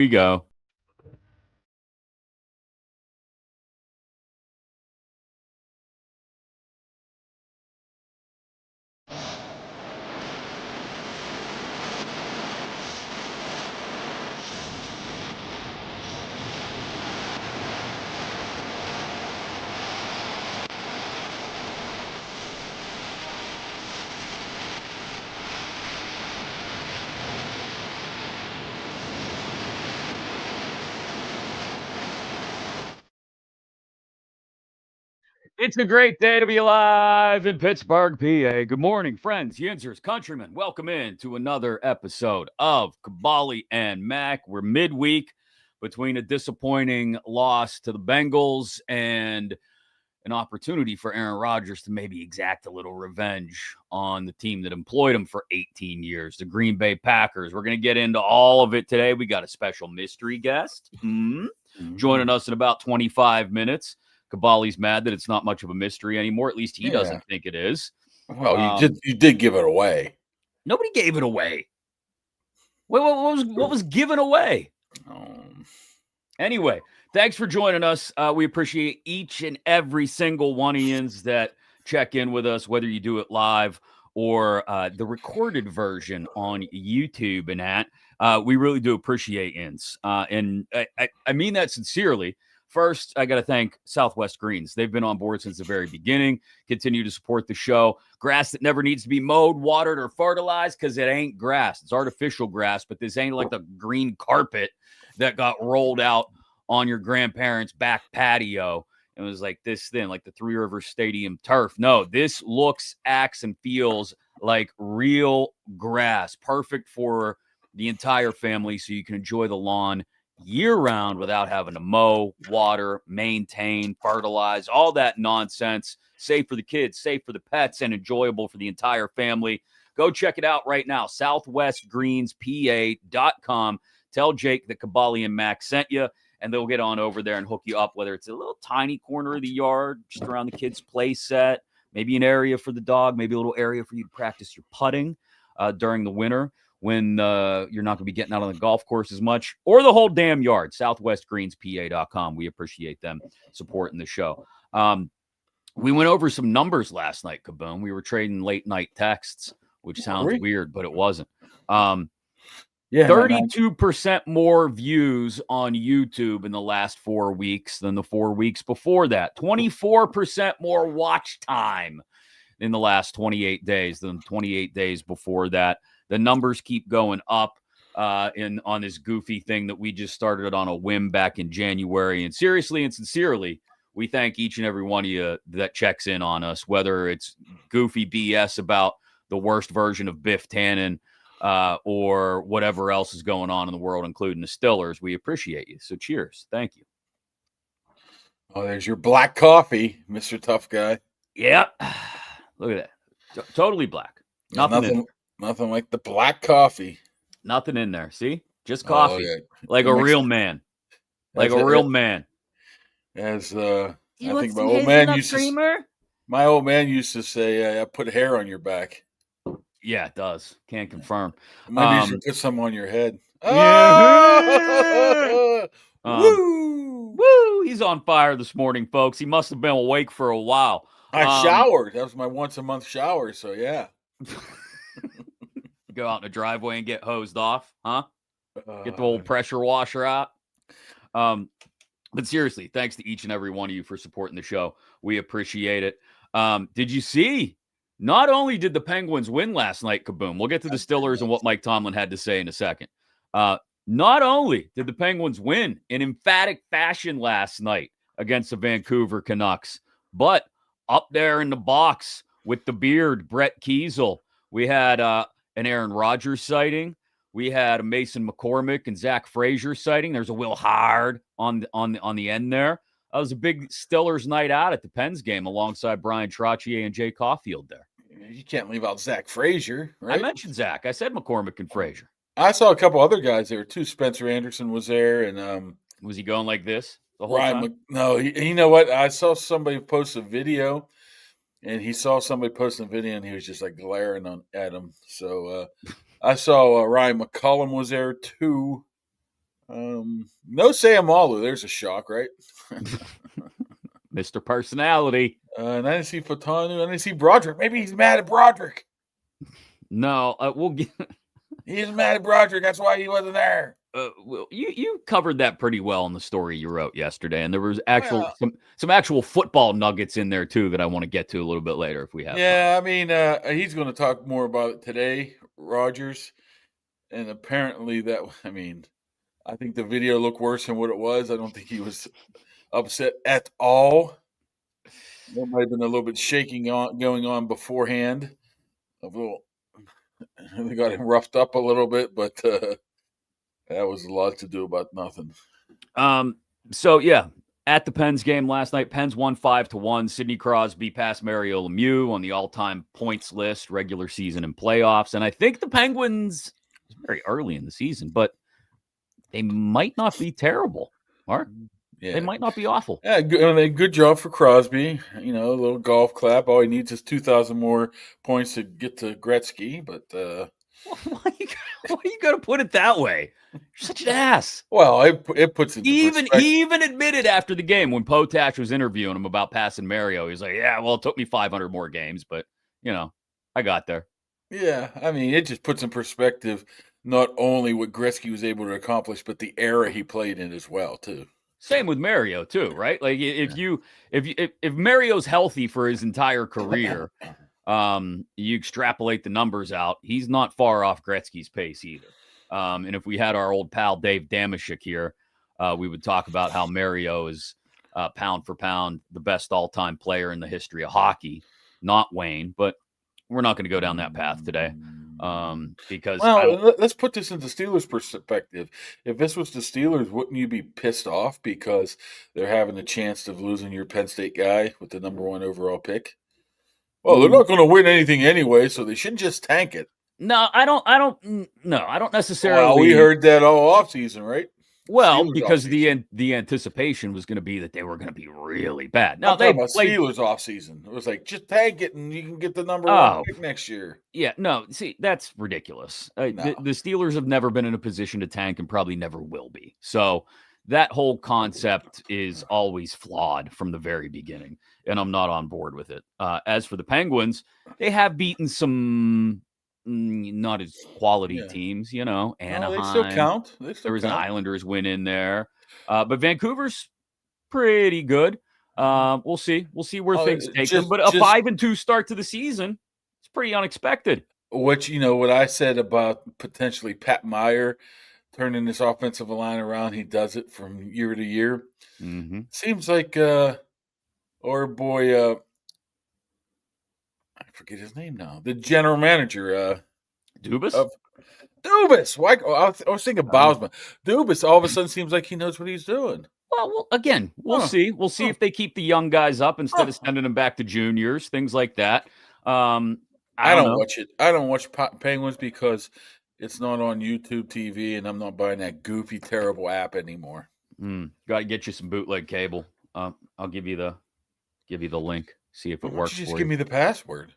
we go. It's a great day to be alive in Pittsburgh, PA. Good morning, friends, Yinzers, countrymen. Welcome in to another episode of Kaboly+Mack. We're midweek between a disappointing loss to the Bengals and an opportunity for Aaron Rodgers to maybe exact a little revenge on the team that employed him for 18 years, the Green Bay Packers. We're going to get into all of it today. We got a special mystery guest joining us in about 25 minutes. Kaboly's mad that it's not much of a mystery anymore. At least he doesn't think it is. Well, you did give it away. Nobody gave it away. What was given away? Anyway, thanks for joining us. We appreciate each and every single one of yins that check in with us, whether you do it live or the recorded version on YouTube and that. We really do appreciate yins. And I mean that sincerely. First, I got to thank Southwest Greens. They've been on board since the very beginning, continue to support the show. Grass that never needs to be mowed, watered, or fertilized because it ain't grass. It's artificial grass, but this ain't like the green carpet that got rolled out on your grandparents' back patio. It was like this thin, like the Three Rivers Stadium turf. No, this looks, acts, and feels like real grass. Perfect for the entire family so you can enjoy the lawn year-round without having to mow, water, maintain, fertilize, all that nonsense. Safe for the kids, safe for the pets, and enjoyable for the entire family. Go check it out right now, southwestgreenspa.com. Tell Jake that Kaboly+Mack sent you, and they'll get on over there and hook you up, whether it's a little tiny corner of the yard, just around the kids' play set, maybe an area for the dog, maybe a little area for you to practice your putting during the winter when you're not going to be getting out on the golf course as much, or the whole damn yard, southwestgreenspa.com. We appreciate them supporting the show. We went over some numbers last night, Kaboom. We were trading late night texts, which sounds weird, but it wasn't. 32% more views on YouTube in the last 4 weeks than the 4 weeks before that. 24% more watch time in the last 28 days than 28 days before that. The numbers keep going up on this goofy thing that we just started on a whim back in January. And seriously and sincerely, we thank each and every one of you that checks in on us, whether it's goofy BS about the worst version of Biff Tannen or whatever else is going on in the world, including the Stillers. We appreciate you. So cheers. Thank you. Oh, there's your black coffee, Mr. Tough Guy. Yeah. Look at that. Totally black. Nothing like the black coffee. Nothing in there. See? Just coffee. Like a real man. Like a real man. As I think my old man used to say, I put hair on your back. Yeah, it does. Can't confirm. Maybe you should put some on your head. Yeah. Woo! He's on fire this morning, folks. He must have been awake for a while. I showered. That was my once-a-month shower, so yeah. Go out in the driveway and get hosed off, huh? Get the old pressure washer out. But seriously, thanks to each and every one of you for supporting the show. We appreciate it. Did you see? Not only did the Penguins win last night, Kaboom. We'll get to the Stillers and what Mike Tomlin had to say in a second. Not only did the Penguins win in emphatic fashion last night against the Vancouver Canucks, but up there in the box with the beard, Brett Kiesel, we had an Aaron Rodgers sighting. We had a Mason McCormick and Zach Frazier sighting. There's a Will Hard on the end there. That was a big Stillers night out at the Pens game alongside Brian Trottier and Jay Caulfield there. You can't leave out Zach Frazier, right? I mentioned Zach. I said McCormick and Frazier. I saw a couple other guys there too. Spencer Anderson was there, and was he going like this the whole time? No, you know what? I saw somebody post a video, and he saw somebody posting a video, and he was just like glaring at him. So I saw Ryan McCullum was there too. No Sam Mahler. There's a shock, right? Mr. Personality. And I didn't see Fatanu. I didn't see Broderick. Maybe he's mad at Broderick. No, we'll get. He's mad at Broderick. That's why he wasn't there. Well, you covered that pretty well in the story you wrote yesterday, and there was some actual football nuggets in there too that I want to get to a little bit later if we have. Yeah, time. I mean, he's going to talk more about it today, Rogers, and apparently I think the video looked worse than what it was. I don't think he was upset at all. There might have been a little bit shaking going on beforehand. They got him roughed up a little bit, but that was a lot to do about nothing. So yeah, at the Pens game last night, Pens won 5-1. Sidney Crosby passed Mario Lemieux on the all-time points list, regular season and playoffs. And I think the Penguins, it's very early in the season, but they might not be terrible, Mark. Yeah. They might not be awful. Yeah, good job for Crosby. A little golf clap. All he needs is 2,000 more points to get to Gretzky. But why you got to put it that way? You're such an ass. Well, it puts it. He even admitted after the game when Potash was interviewing him about passing Mario. He's like, "Yeah, well, it took me 500 more games, but I got there." Yeah, I mean, it just puts in perspective not only what Gretzky was able to accomplish, but the era he played in as well, too. Same with Mario too, right? Like if Mario's healthy for his entire career, you extrapolate the numbers out, he's not far off Gretzky's pace either. And if we had our old pal Dave Damashek here, we would talk about how Mario is pound for pound the best all-time player in the history of hockey, not Wayne, but we're not going to go down that path today. Because let's put this into Steelers' perspective. If this was the Steelers, wouldn't you be pissed off because they're having a chance of losing your Penn State guy with the number 1 overall pick? Well, they're not going to win anything anyway, so they shouldn't just tank it. No, I don't necessarily. Well, we heard that all offseason, right? Well, Steelers because the anticipation was going to be that they were going to be really bad. Now they played Steelers offseason. It was like, just tank it and you can get the number 1 pick next year. Yeah, no, see, that's ridiculous. No. The Steelers have never been in a position to tank and probably never will be. So that whole concept is always flawed from the very beginning, and I'm not on board with it. As for the Penguins, they have beaten some not as quality teams, Anaheim. They still count. There was an Islanders win in there. But Vancouver's pretty good. We'll see. We'll see where things take them. But a 5-2 start to the season, it's pretty unexpected. What I said about potentially Pat Meyer turning this offensive line around, he does it from year to year. Mm-hmm. Seems like our boy I forget his name now. The general manager, Dubas. Dubas. Why? I was thinking Bausman. Dubas. All of a sudden, seems like he knows what he's doing. Well, again, we'll see. We'll see if they keep the young guys up instead of sending them back to juniors, things like that. I don't watch it. I don't watch Penguins because it's not on YouTube TV, and I'm not buying that goofy, terrible app anymore. Got to get you some bootleg cable. I'll give you the link. See if it works. Just give me the password.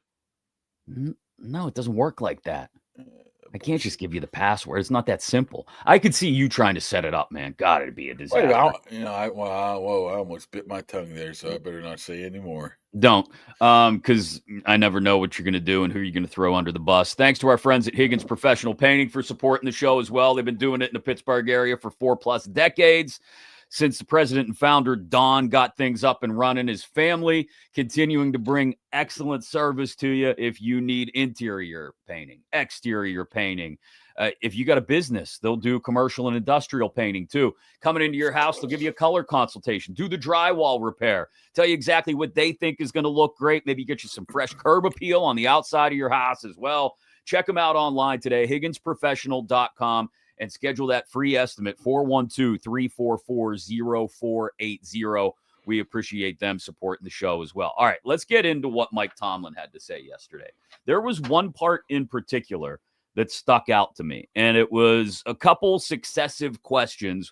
No, it doesn't work like that. I can't just give you the password. It's not that simple. I could see you trying to set it up, man. God, it'd be a disaster. I almost bit my tongue there, so I better not say any more. Don't, because I never know what you're going to do and who you're going to throw under the bus. Thanks to our friends at Higgins Professional Painting for supporting the show as well. They've been doing it in the Pittsburgh area for 4+ decades. Since the president and founder, Don, got things up and running, his family continuing to bring excellent service to you if you need interior painting, exterior painting. If you got a business, they'll do commercial and industrial painting too. Coming into your house, they'll give you a color consultation, do the drywall repair, tell you exactly what they think is going to look great. Maybe get you some fresh curb appeal on the outside of your house as well. Check them out online today, higginsprofessional.com. And schedule that free estimate, 412-344-0480. We appreciate them supporting the show as well. All right, let's get into what Mike Tomlin had to say yesterday. There was one part in particular that stuck out to me, and it was a couple successive questions.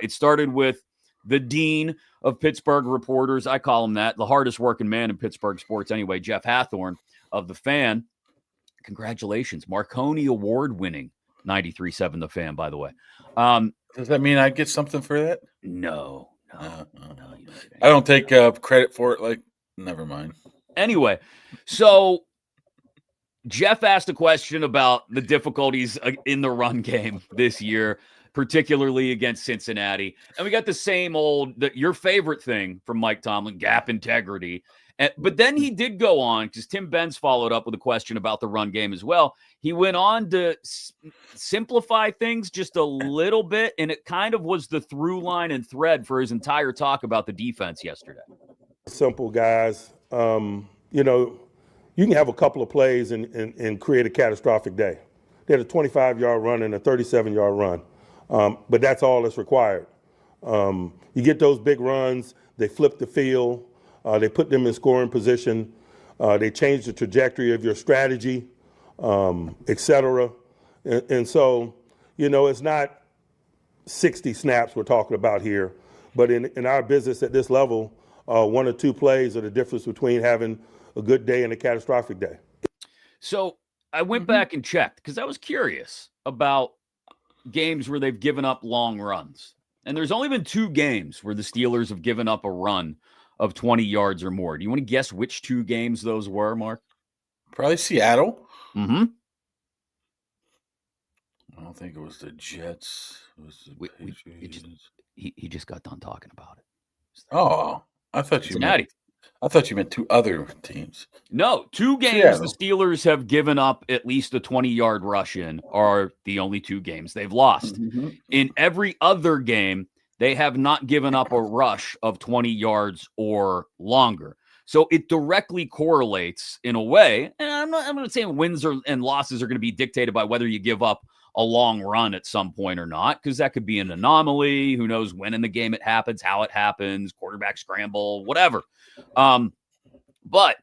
It started with the dean of Pittsburgh reporters. I call him that, the hardest working man in Pittsburgh sports anyway, Jeff Hathorn of The Fan. Congratulations, Marconi Award winning 93.7 The Fan, by the way. Does that mean I get something for that? No, Uh, no, uh, no, you don't get I don't anything. take credit for it. Like, never mind. Anyway, so Jeff asked a question about the difficulties in the run game this year, particularly against Cincinnati. And we got the same your favorite thing from Mike Tomlin, gap integrity. But then he did go on, because Tim Benz followed up with a question about the run game as well. He went on to simplify things just a little bit, and it kind of was the through line and thread for his entire talk about the defense yesterday. Simple, guys. You can have a couple of plays and create a catastrophic day. They had a 25-yard run and a 37-yard run, but that's all that's required. You get those big runs, they flip the field, they put them in scoring position, they change the trajectory of your strategy, et cetera. And so, it's not 60 snaps we're talking about here, but in our business at this level, 1 or 2 plays are the difference between having a good day and a catastrophic day. So I went back and checked because I was curious about games where they've given up long runs. And there's only been 2 games where the Steelers have given up a run of 20 yards or more. Do you want to guess which 2 games those were, Mark? Probably Seattle. Mm-hmm. I don't think it was the Jets. It was the Patriots. He just got done talking about it. Oh, I thought Cincinnati. I thought you meant 2 other teams. No, 2 games the Steelers have given up at least a 20-yard rush in are the only 2 games they've lost. Mm-hmm. In every other game, they have not given up a rush of 20 yards or longer. So it directly correlates in a way. And I'm not saying wins and losses are going to be dictated by whether you give up a long run at some point or not, because that could be an anomaly. Who knows when in the game it happens, how it happens, quarterback scramble, whatever. But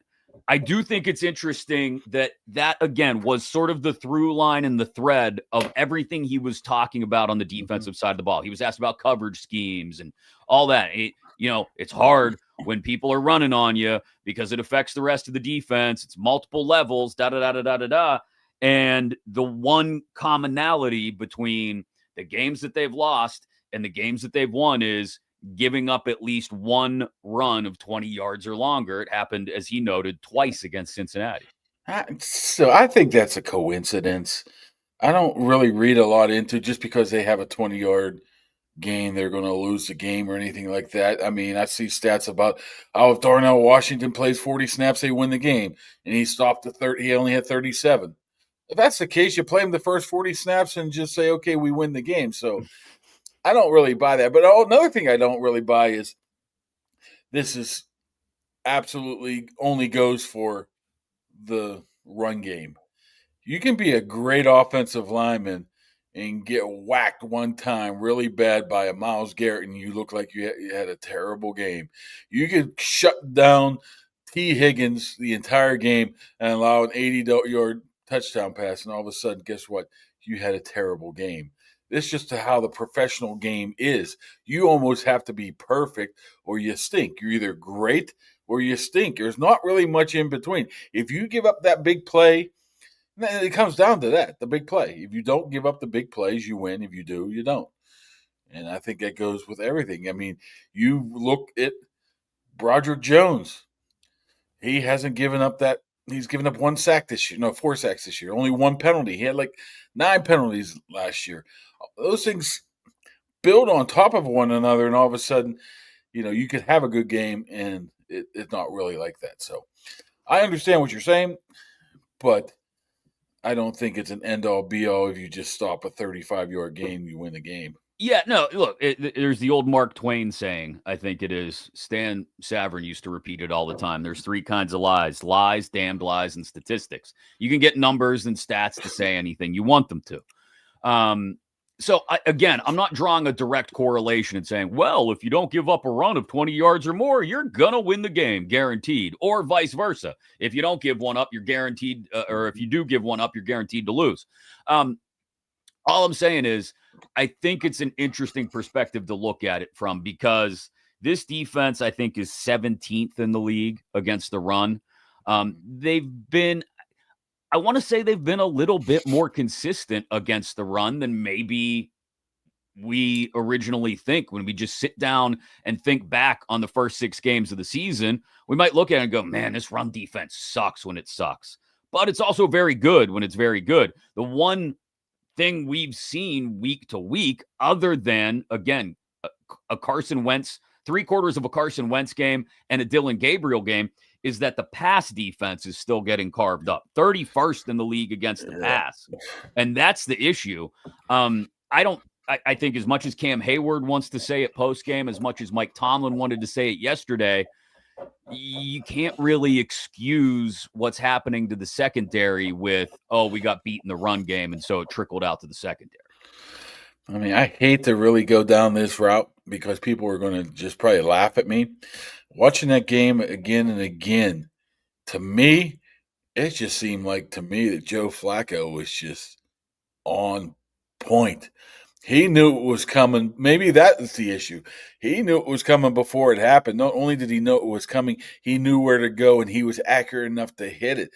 I do think it's interesting that again was sort of the through line and the thread of everything he was talking about on the defensive side of the ball. He was asked about coverage schemes and all that. It's hard when people are running on you because it affects the rest of the defense. It's multiple levels, da-da-da-da-da-da-da. And the one commonality between the games that they've lost and the games that they've won is giving up at least 1 run of 20 yards or longer. It happened, as he noted, twice against Cincinnati. So I think that's a coincidence. I don't really read a lot into just because they have a 20-yard gain, they're going to lose the game or anything like that. I mean, I see stats about if Darnell Washington plays 40 snaps, they win the game, and he stopped at 30. He only had 37. If that's the case, you play him the first 40 snaps and just say, okay, we win the game. So I don't really buy that. But another thing I don't really buy is this is absolutely only goes for the run game. You can be a great offensive lineman and get whacked one time really bad by a Myles Garrett and you look like you had a terrible game. You could shut down T. Higgins the entire game and allow an 80-yard touchdown pass, and all of a sudden, guess what? You had a terrible game. This is just how the professional game is. You almost have to be perfect or you stink. You're either great or you stink. There's not really much in between. If you give up that big play, it comes down to that, the big play. If you don't give up the big plays, you win. If you do, you don't. And I think that goes with everything. I mean, you look at Broderick Jones. He hasn't given up that. He's given up 1 sack this year. No, 4 sacks this year. Only 1 penalty. He had like 9 penalties last year. Those things build on top of one another, and all of a sudden, you could have a good game, and it's not really like that. So I understand what you're saying, but I don't think it's an end-all, be-all. If you just stop a 35-yard game, you win the game. Yeah, no, look, there's the old Mark Twain saying, I think it is. Stan Savran used to repeat it all the time. There's 3 kinds of lies: lies, damned lies, and statistics. You can get numbers and stats to say anything you want them to. So, I'm not drawing a direct correlation and saying, well, if you don't give up a run of 20 yards or more, you're going to win the game, guaranteed, or vice versa. If you don't give one up, you're guaranteed, or if you do give one up, you're guaranteed to lose. All I'm saying is, I think it's an interesting perspective to look at it from, because this defense, I think, is 17th in the league against the run. They've been a little bit more consistent against the run than maybe we originally think. When we just sit down and think back on the first 6 games of the season, we might look at it and go, man, this run defense sucks when it sucks. But it's also very good when it's very good. The one thing we've seen week to week, other than, again, a Carson Wentz, 3/4 of a Carson Wentz game and a Dylan Gabriel game, is that the pass defense is still getting carved up. 31st in the league against the pass. And that's the issue. I think as much as Cam Hayward wants to say it post-game, as much as Mike Tomlin wanted to say it yesterday, you can't really excuse what's happening to the secondary with, oh, we got beat in the run game, and so it trickled out to the secondary. I mean, I hate to really go down this route because people are going to just probably laugh at me. Watching that game again and again, to me, it just seemed like to me that Joe Flacco was just on point. He knew it was coming. Maybe that is the issue. He knew it was coming before it happened. Not only did he know it was coming, he knew where to go, and he was accurate enough to hit it.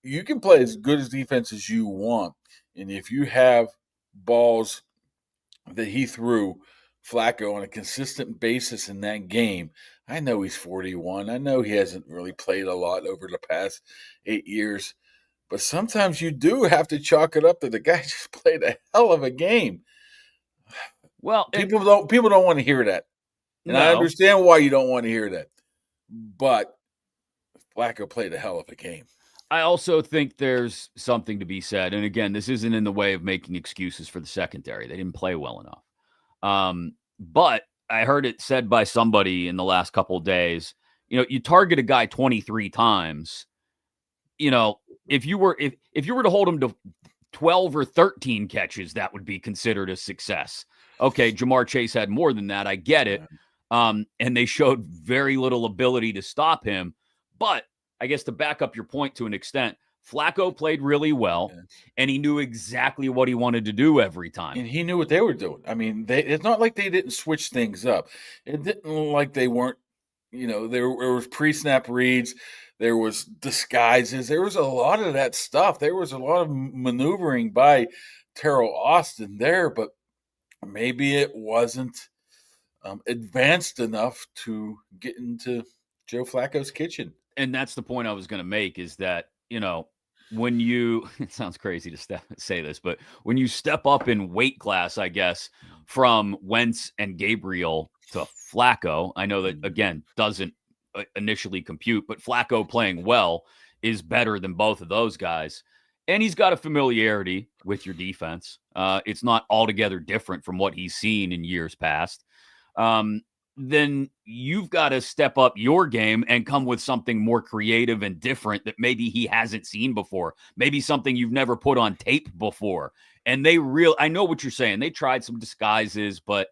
You can play as good as defense as you want, and if you have balls that he threw Flacco on a consistent basis in that game, I know he's 41. I know he hasn't really played a lot over the past 8 years, but sometimes you do have to chalk it up that the guy just played a hell of a game. Well, people don't want to hear that, and I understand why you don't want to hear that. But Flacco played a hell of a game. I also think there's something to be said, and again, this isn't in the way of making excuses for the secondary. They didn't play well enough. But I heard it said by somebody in the last couple of days. You target a guy 23 times. If you were to hold him to 12 or 13 catches, that would be considered a success. Okay, Jamar Chase had more than that. I get it. And they showed very little ability to stop him. But I guess to back up your point to an extent, Flacco played really well, and he knew exactly what he wanted to do every time. And he knew what they were doing. I mean, it's not like they didn't switch things up. It didn't look like they weren't, there was pre-snap reads. There was disguises. There was a lot of that stuff. There was a lot of maneuvering by Terrell Austin there, but maybe it wasn't advanced enough to get into Joe Flacco's kitchen. And that's the point I was going to make, is that, when you, it sounds crazy to say this, but when you step up in weight class, I guess, from Wentz and Gabriel to Flacco, I know that, again, doesn't initially compute, but Flacco playing well is better than both of those guys. And he's got a familiarity with your defense. It's not altogether different from what he's seen in years past. Then you've got to step up your game and come with something more creative and different that maybe he hasn't seen before. Maybe something you've never put on tape before. And I know what you're saying. They tried some disguises, but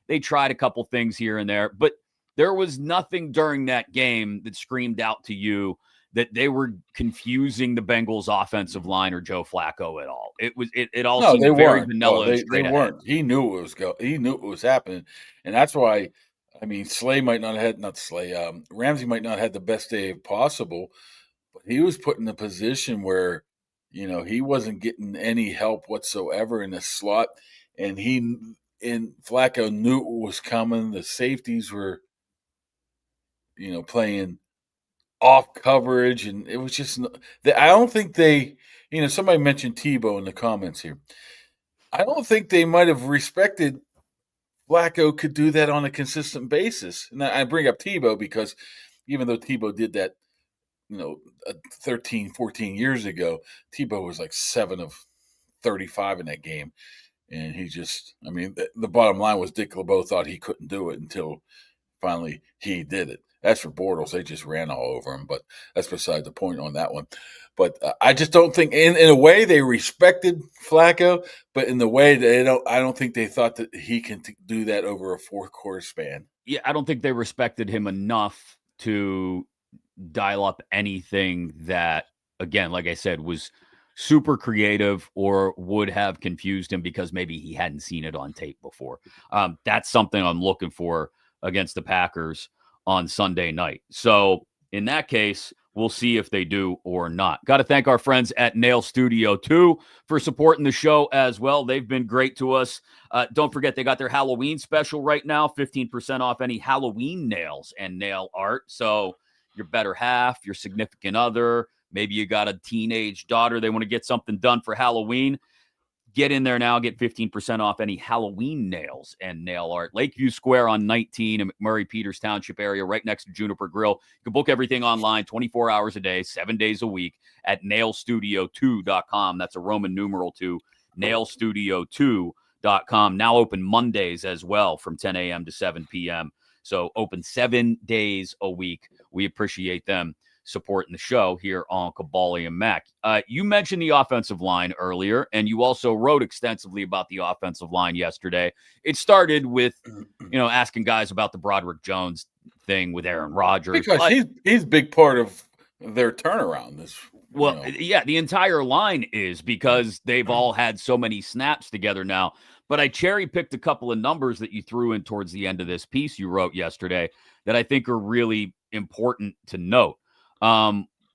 they tried a couple things here and there. But there was nothing during that game that screamed out to you that they were confusing the Bengals offensive line or Joe Flacco at all. It all seemed very vanilla. They weren't. He knew it was happening. And that's why, I mean, Ramsey might not have had the best day possible, but he was put in a position where, he wasn't getting any help whatsoever in the slot. And Flacco knew it was coming. The safeties were, playing off coverage, and it was just, I don't think they, somebody mentioned Tebow in the comments here. I don't think they might have respected Flacco could do that on a consistent basis. And I bring up Tebow because even though Tebow did that, 13, 14 years ago, Tebow was like 7 of 35 in that game. And he just, the bottom line was Dick LeBeau thought he couldn't do it until finally he did it. As for Bortles, they just ran all over him, but that's beside the point on that one. But I just don't think, in a way, they respected Flacco, but in the way I don't think they thought that he can do that over a 4-quarter span. Yeah, I don't think they respected him enough to dial up anything that, again, like I said, was super creative or would have confused him because maybe he hadn't seen it on tape before. That's something I'm looking for against the Packers on Sunday night. So in that case, We'll see if they do or not. Got to thank our friends at Nail Studio 2 for supporting the show as well. They've been great to us. Don't forget, they got their Halloween special right now, 15% off any Halloween nails and nail art. So your better half, your significant other, maybe you got a teenage daughter, they want to get something done for Halloween. Get in there now. Get 15% off any Halloween nails and nail art. Lakeview Square on 19 in McMurray Peters Township area, right next to Juniper Grill. You can book everything online 24 hours a day, 7 days a week at nailstudio2.com. That's a Roman numeral 2, nailstudio2.com. Now open Mondays as well from 10 a.m. to 7 p.m. So open 7 days a week. We appreciate them supporting the show here on Kaboly+Mack. You mentioned the offensive line earlier, and you also wrote extensively about the offensive line yesterday. It started with, asking guys about the Broderick Jones thing with Aaron Rodgers. Because he's a big part of their turnaround. Yeah, the entire line is, because they've all had so many snaps together now. But I cherry-picked a couple of numbers that you threw in towards the end of this piece you wrote yesterday that I think are really important to note.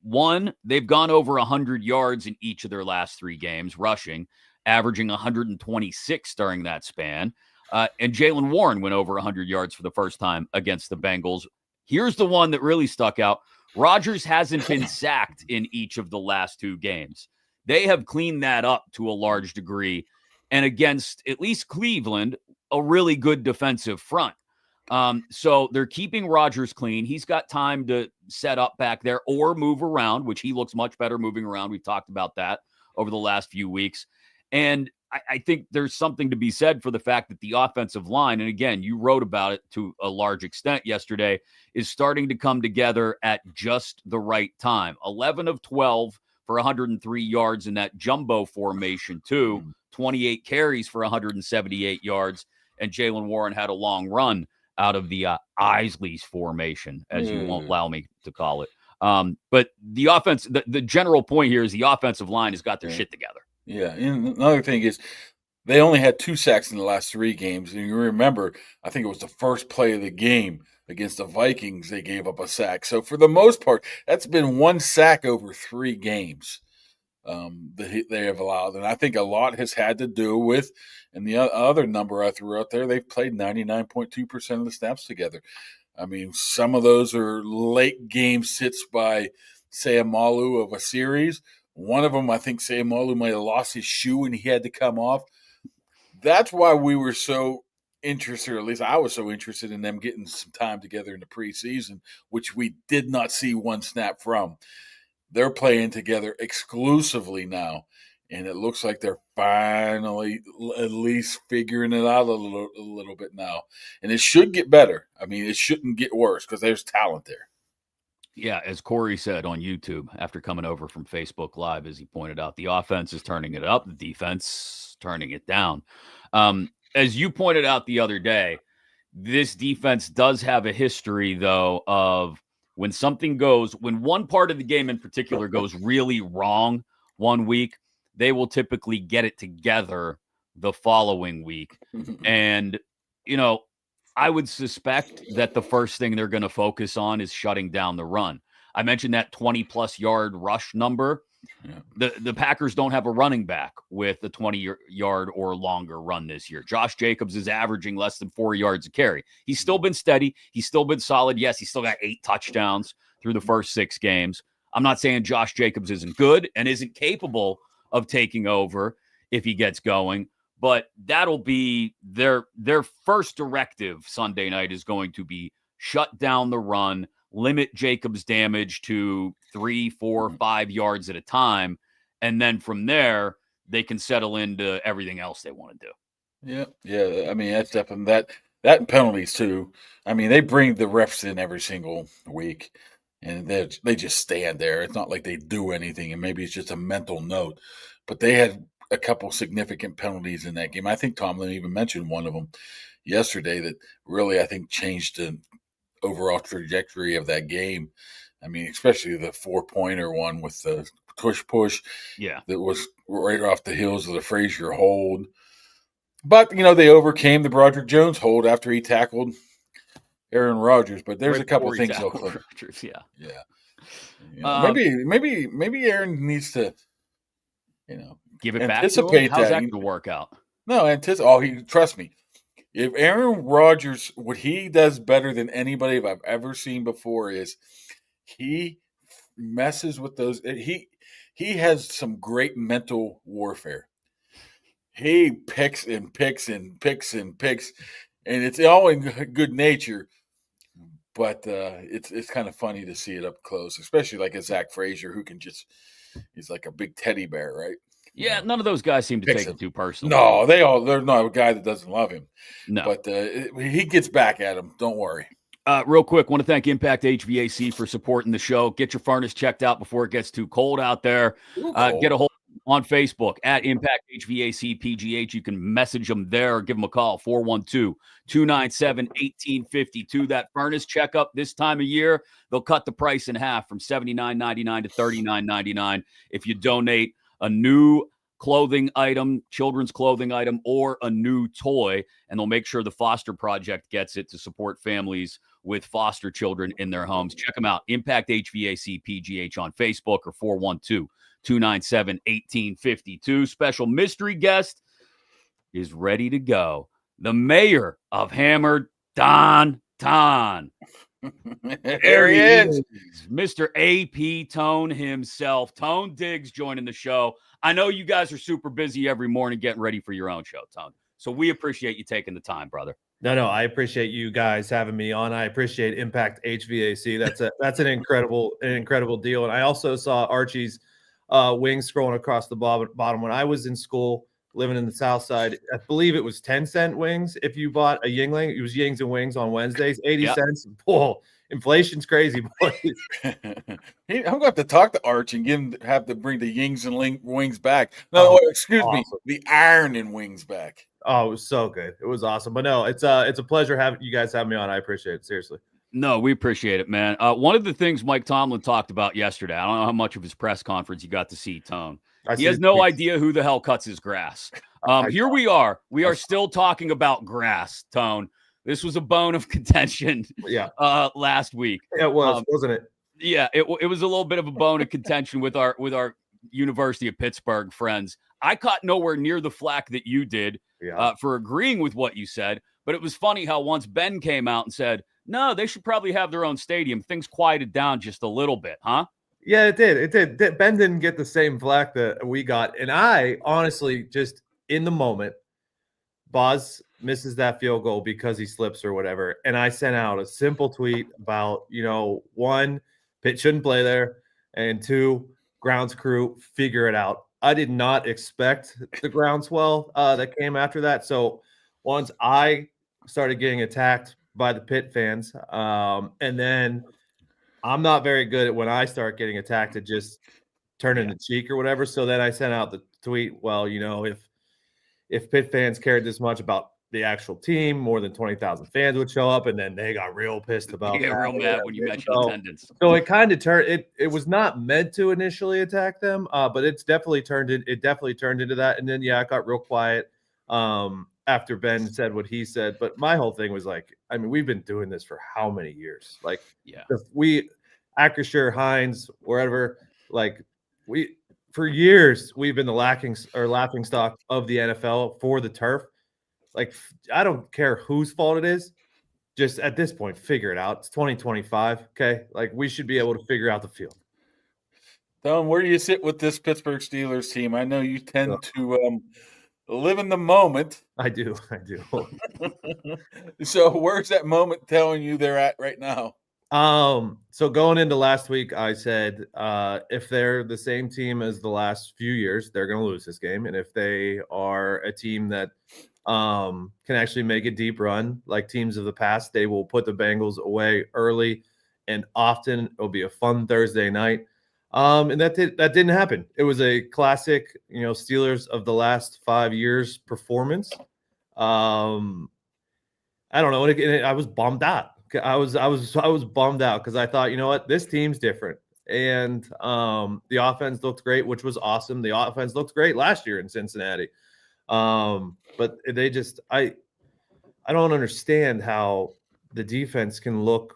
One, they've gone over 100 yards in each of their last 3 games, rushing, averaging 126 during that span. And Jaylen Warren went over 100 yards for the first time against the Bengals. Here's the one that really stuck out. Rodgers hasn't been sacked in each of the last 2 games. They have cleaned that up to a large degree. And against at least Cleveland, a really good defensive front. So they're keeping Rodgers clean. He's got time to set up back there or move around, which he looks much better moving around. We've talked about that over the last few weeks. And I think there's something to be said for the fact that the offensive line, and again, you wrote about it to a large extent yesterday, is starting to come together at just the right time. 11 of 12 for 103 yards in that jumbo formation, too. 28 carries for 178 yards. And Jaylen Warren had a long run out of the Isley's formation, as you won't allow me to call it. But the offense, the general point here is the offensive line has got their shit together. Yeah, and another thing is they only had 2 sacks in the last 3 games. And you remember, I think it was the first play of the game against the Vikings, they gave up a sack. So for the most part, that's been 1 sack over 3 games that they have allowed. And I think a lot has had to do with, and the other number I threw out there, they've played 99.2% of the snaps together. I mean, some of those are late game sits by Sayamalu of a series. One of them, I think Sayamalu might have lost his shoe and he had to come off. That's why we were so interested, or at least I was so interested in them getting some time together in the preseason, which we did not see 1 snap from. They're playing together exclusively now, and it looks like they're finally at least figuring it out a little bit now. And it should get better. I mean, it shouldn't get worse because there's talent there. Yeah, as Corey said on YouTube after coming over from Facebook Live, as he pointed out, the offense is turning it up, the defense turning it down. As you pointed out the other day, this defense does have a history, though, of when one part of the game in particular goes really wrong one week, they will typically get it together the following week. And, I would suspect that the first thing they're going to focus on is shutting down the run. I mentioned that 20-plus yard rush number. Yeah. The Packers don't have a running back with a 20-yard or longer run this year. Josh Jacobs is averaging less than 4 yards a carry. He's still been steady. He's still been solid. Yes, he's still got 8 touchdowns through the first 6 games. I'm not saying Josh Jacobs isn't good and isn't capable of taking over if he gets going, but that'll be their first directive Sunday night is going to be shut down the run, limit Jacobs' damage to 3, 4, 5 yards at a time. And then from there, they can settle into everything else they want to do. Yeah. I mean, that's definitely that penalties too. I mean, they bring the refs in every single week and they just stand there. It's not like they do anything, and maybe it's just a mental note, but they had a couple significant penalties in that game. I think Tomlin even mentioned one of them yesterday that really, I think, changed the overall trajectory of that game. I mean, especially the 4-pointer one with the push. Yeah. That was right off the heels of the Frazier hold. But, they overcame the Broderick Jones hold after he tackled Aaron Rodgers. But there's a couple things. Rodgers, yeah. Maybe Aaron needs to, give it back to him. anticipate How's that. that going to work out? No, trust me. If Aaron Rodgers, what he does better than anybody I've ever seen before is he messes with those. He has some great mental warfare. He picks and picks and picks and picks, and it's all in good nature. But it's kind of funny to see it up close, especially like a Zach Frazier who can he's like a big teddy bear, right? Yeah, none of those guys seem to take it too personally. No, there's not a guy that doesn't love him. No. But he gets back at him. Don't worry. Real quick, want to thank Impact HVAC for supporting the show. Get your furnace checked out before it gets too cold out there. Get a hold on Facebook at Impact HVAC PGH. You can message them there or give them a call, 412-297-1852. That furnace checkup this time of year, they'll cut the price in half from $79.99 to $39.99 if you donate a new clothing item, children's clothing item, or a new toy, and they'll make sure the Foster Project gets it to support families with foster children in their homes. Check them out, Impact HVAC PGH on Facebook or 412-297-1852. Special mystery guest is ready to go. The mayor of Hammered, Don Ton. There he is. Mr. AP Tone himself. Tone Digz joining the show. I know you guys are super busy every morning getting ready for your own show, Tone. So we appreciate you taking the time, brother. No, I appreciate you guys having me on. I appreciate Impact HVAC. That's an incredible deal. And I also saw Archie's wings scrolling across the bottom. When I was in school, living in the South Side, I believe it was 10-cent wings. If you bought a Yingling, it was Yings and Wings on Wednesdays, 80 cents. Whoa, inflation's crazy, boys. I'm going to have to talk to Arch and have to bring the Yings and Wings back. No, excuse me, the Iron and Wings back. Oh, it was so good. It was awesome. But no, it's a pleasure having you guys have me on. I appreciate it. Seriously. No, we appreciate it, man. One of the things Mike Tomlin talked about yesterday, I don't know how much of his press conference you got to see, Tone. He has no idea who the hell cuts his grass. Here we are. We are still talking about grass, Tone. This was a bone of contention last week. It was, wasn't it? Yeah, it was a little bit of a bone of contention with our University of Pittsburgh friends. I caught nowhere near the flack that you did for agreeing with what you said, but it was funny how once Ben came out and said, no, they should probably have their own stadium, things quieted down just a little bit, huh? Yeah, it did. It did. Ben didn't get the same flack that we got. And I honestly just in the moment, Boz misses that field goal because he slips or whatever. And I sent out a simple tweet about, one, Pitt shouldn't play there. And two, grounds crew, figure it out. I did not expect the groundswell that came after that. So once I started getting attacked by the Pitt fans, and then I'm not very good at when I start getting attacked to just turn in the cheek or whatever. So then I sent out the tweet, well, if Pitt fans cared this much about the actual team, more than 20,000 fans would show up, and then they got real pissed about it. You get real mad when you mention attendance. So it kind of turned it was not meant to initially attack them, but it definitely turned into that. And then I got real quiet after Ben said what he said. But my whole thing was like, I mean, we've been doing this for how many years? Like, Acrisure, Hines, wherever, for years we've been the laughing stock of the NFL for the turf. Like, I don't care whose fault it is. Just at this point, figure it out. It's 2025. Okay. Like, we should be able to figure out the field. Tom, where do you sit with this Pittsburgh Steelers team? I know you tend to live in the moment. I do. So where's that moment telling you they're at right now? So going into last week, I said, if they're the same team as the last few years, they're going to lose this game. And if they are a team that can actually make a deep run like teams of the past, they will put the Bengals away early and often. It'll be a fun Thursday night. And that didn't happen. It was a classic, Steelers of the last 5 years performance. I don't know. And I was bummed out. I was bummed out because I thought, you know what, this team's different. And the offense looked great, which was awesome. The offense looked great last year in Cincinnati. But they just I don't understand how the defense can look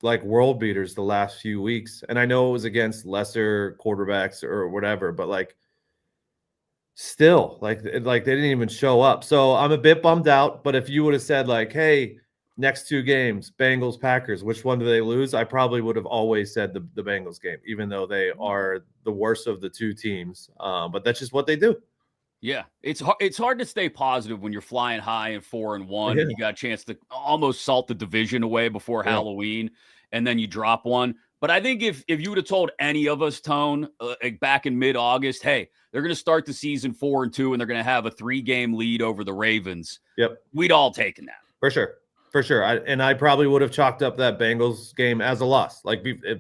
like world beaters the last few weeks. And I know it was against lesser quarterbacks or whatever, but like still, like they didn't even show up. So I'm a bit bummed out. But if you would have said like, hey, next 2 games, Bengals, Packers, which one do they lose? I probably would have always said the Bengals game, even though they are the worst of the 2 teams. But that's just what they do. Yeah, it's hard to stay positive when you're flying high and 4-1, Yeah. and you got a chance to almost salt the division away before Halloween, and then you drop one. But I think if you would have told any of us, Tone, like back in mid-August, hey, they're going to start the season 4-2, and they're going to have a 3-game lead over the Ravens. Yep, we'd all taken that for sure. I probably would have chalked up that Bengals game as a loss. Like if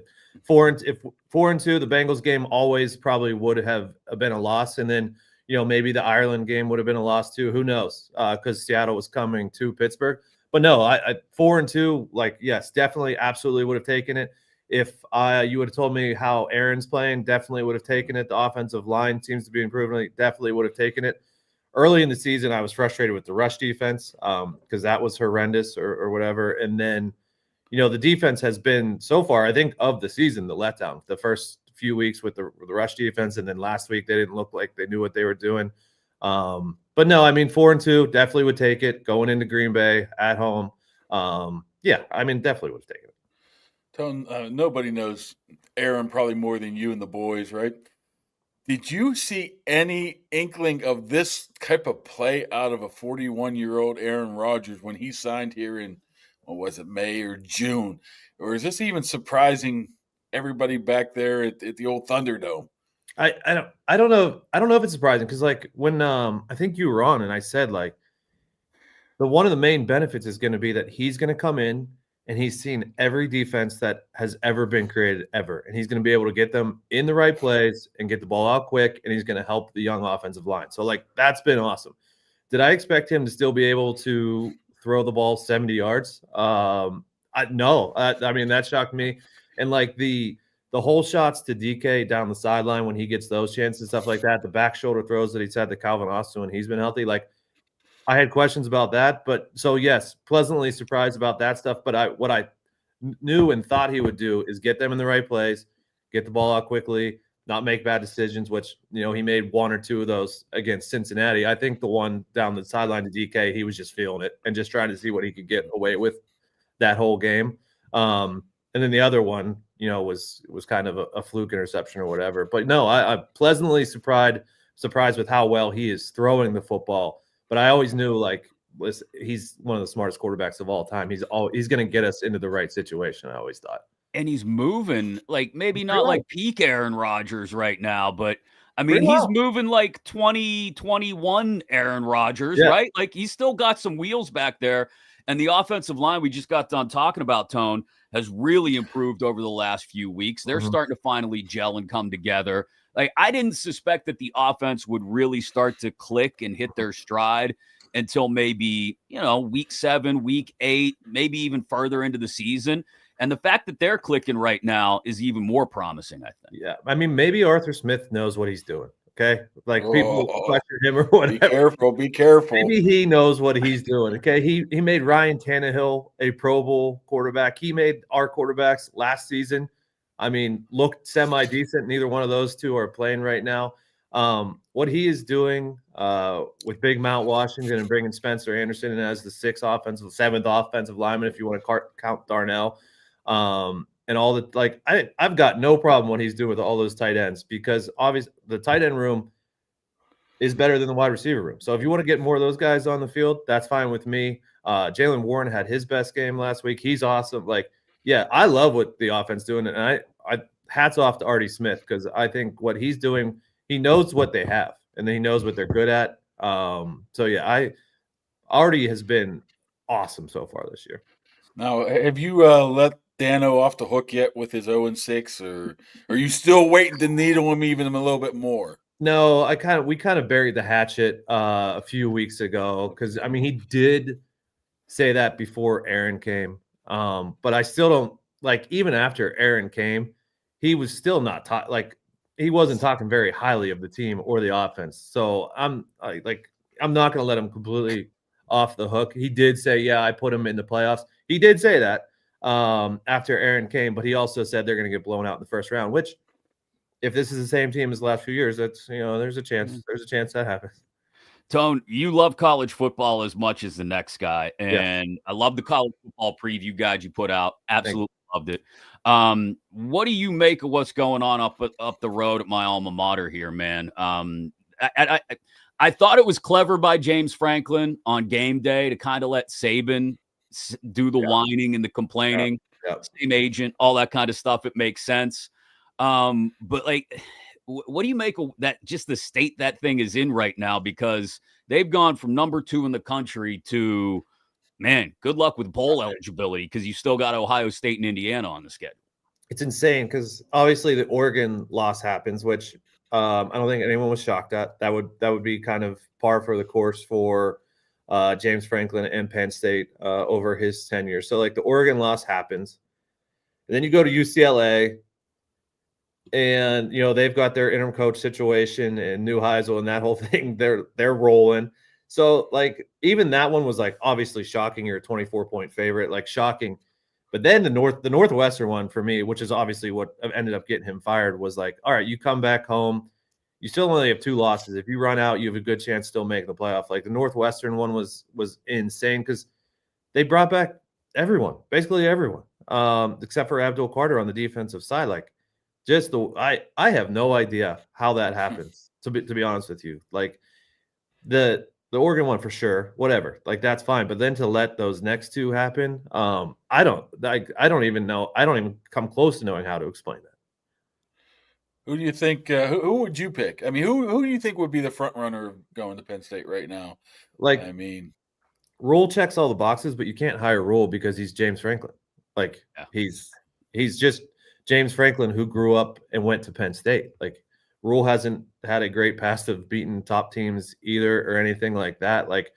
4-2, the Bengals game always probably would have been a loss, and then maybe the Ireland game would have been a loss too. Who knows? Because Seattle was coming to Pittsburgh. But no, I 4-2, like, yes, definitely, absolutely would have taken it. If you would have told me how Aaron's playing, definitely would have taken it. The offensive line seems to be improving. Definitely would have taken it. Early in the season, I was frustrated with the rush defense because that was horrendous or whatever. And then, the defense has been so far, I think, of the season, the letdown. The first few weeks with the rush defense, and then last week they didn't look like they knew what they were doing. But no, I mean 4-2 definitely would take it going into Green Bay at home. Yeah, I mean definitely would have taken it. Tone, nobody knows Aaron probably more than you and the boys, right? Did you see any inkling of this type of play out of a 41-year-old Aaron Rodgers when he signed here in, what was it, May or June? Or is this even surprising everybody back there at the old Thunderdome? I don't know if it's surprising because like when I think you were on and I said like one of the main benefits is going to be that he's going to come in and he's seen every defense that has ever been created ever, and he's going to be able to get them in the right plays and get the ball out quick, and he's going to help the young offensive line. So like that's been awesome. Did I expect him to still be able to throw the ball 70 yards? No. I mean that shocked me, and like the whole shots to DK down the sideline when he gets those chances and stuff like that, the back shoulder throws that he's had to Calvin Austin when he's been healthy, like I had questions about that. But so yes, pleasantly surprised about that stuff. But what I knew and thought he would do is get them in the right place, get the ball out quickly, not make bad decisions, which he made 1 or 2 of those against Cincinnati. I think the one down the sideline to DK, he was just feeling it and just trying to see what he could get away with that whole game. And then the other one, was kind of a fluke interception or whatever. But no, I'm pleasantly surprised with how well he is throwing the football. But I always knew like he's one of the smartest quarterbacks of all time. He's going to get us into the right situation, I always thought. and he's moving like maybe not like peak Aaron Rodgers right now, but I mean, Pretty he's well. moving like 2021 Aaron Rodgers, Yeah. right? Like he's still got some wheels back there. And the offensive line we just got done talking about, Tone, has really improved over the last few weeks. They're starting to finally gel and come together. Like I didn't suspect that the offense would really start to click and hit their stride until maybe, week 7, week 8, maybe even further into the season. And the fact that they're clicking right now is even more promising, I think. Yeah. I mean, maybe Arthur Smith knows what he's doing. Okay. Like people question him or whatever. Be careful. Maybe he knows what he's doing. Okay. He made Ryan Tannehill a Pro Bowl quarterback. He made our quarterbacks last season. I mean, looked semi-decent. Neither one of those two are playing right now. What he is doing with Big Mount Washington and bringing Spencer Anderson in as the 7th offensive lineman, if you want to count Darnell, and all the like, I've got no problem what he's doing with all those tight ends because obviously the tight end room is better than the wide receiver room. So if you want to get more of those guys on the field, that's fine with me. Jaylen Warren had his best game last week. He's awesome. Like, yeah, I love what the offense doing, and I hats off to Artie Smith because I think what he's doing, he knows what they have, and then he knows what they're good at. So yeah, Artie has been awesome so far this year. Now, have you let Dano off the hook yet with his 0-6, or are you still waiting to needle him even a little bit more? No, we kind of buried the hatchet a few weeks ago because I mean he did say that before Aaron came, but I still don't like even after Aaron came, he was still not he wasn't talking very highly of the team or the offense. So I'm not going to let him completely off the hook. He did say, yeah, I put him in the playoffs. He did say that. after Aaron came, but he also said they're going to get blown out in the first round, which if this is the same team as the last few years, that's, there's a chance that happens. Tone, you love college football as much as the next guy, Yeah. and I love the college football preview guide you put out. Absolutely loved it. What do you make of what's going on up the road at my alma mater here, man? I thought it was clever by James Franklin on game day to kind of let Saban do the whining and the complaining. Same agent, all that kind of stuff. It makes sense. But like, what do you make of that? Just the state that thing is in right now, because they've gone from number 2 in the country to, man, good luck with bowl eligibility, because you still got Ohio State and Indiana on the schedule. It's insane because obviously the Oregon loss happens, which I don't think anyone was shocked at. That would be kind of par for the course for James Franklin and Penn State over his tenure. So like the Oregon loss happens, and then you go to UCLA. And they've got their interim coach situation and Neuheisel and that whole thing. They're rolling. So like even that one was like obviously shocking. You're a 24-point favorite, like shocking. But then the Northwestern one for me, which is obviously what ended up getting him fired, was like, all right, you come back home, you still only have 2 losses. If you run out, you have a good chance still making the playoff. Like the Northwestern one was insane because they brought back everyone, basically everyone, except for Abdul Carter on the defensive side. Like. Just I have no idea how that happens, to be honest with you. Like the Oregon one for sure, whatever. Like that's fine, but then to let those next 2 happen, I don't even know. I don't even come close to knowing how to explain that. Who do you think? Who would you pick? I mean, who do you think would be the front runner going to Penn State right now? Like, I mean, Rule checks all the boxes, but you can't hire Rule because he's James Franklin. Like he's just James Franklin, who grew up and went to Penn State. Like Rule hasn't had a great past of beating top teams either or anything like that. Like,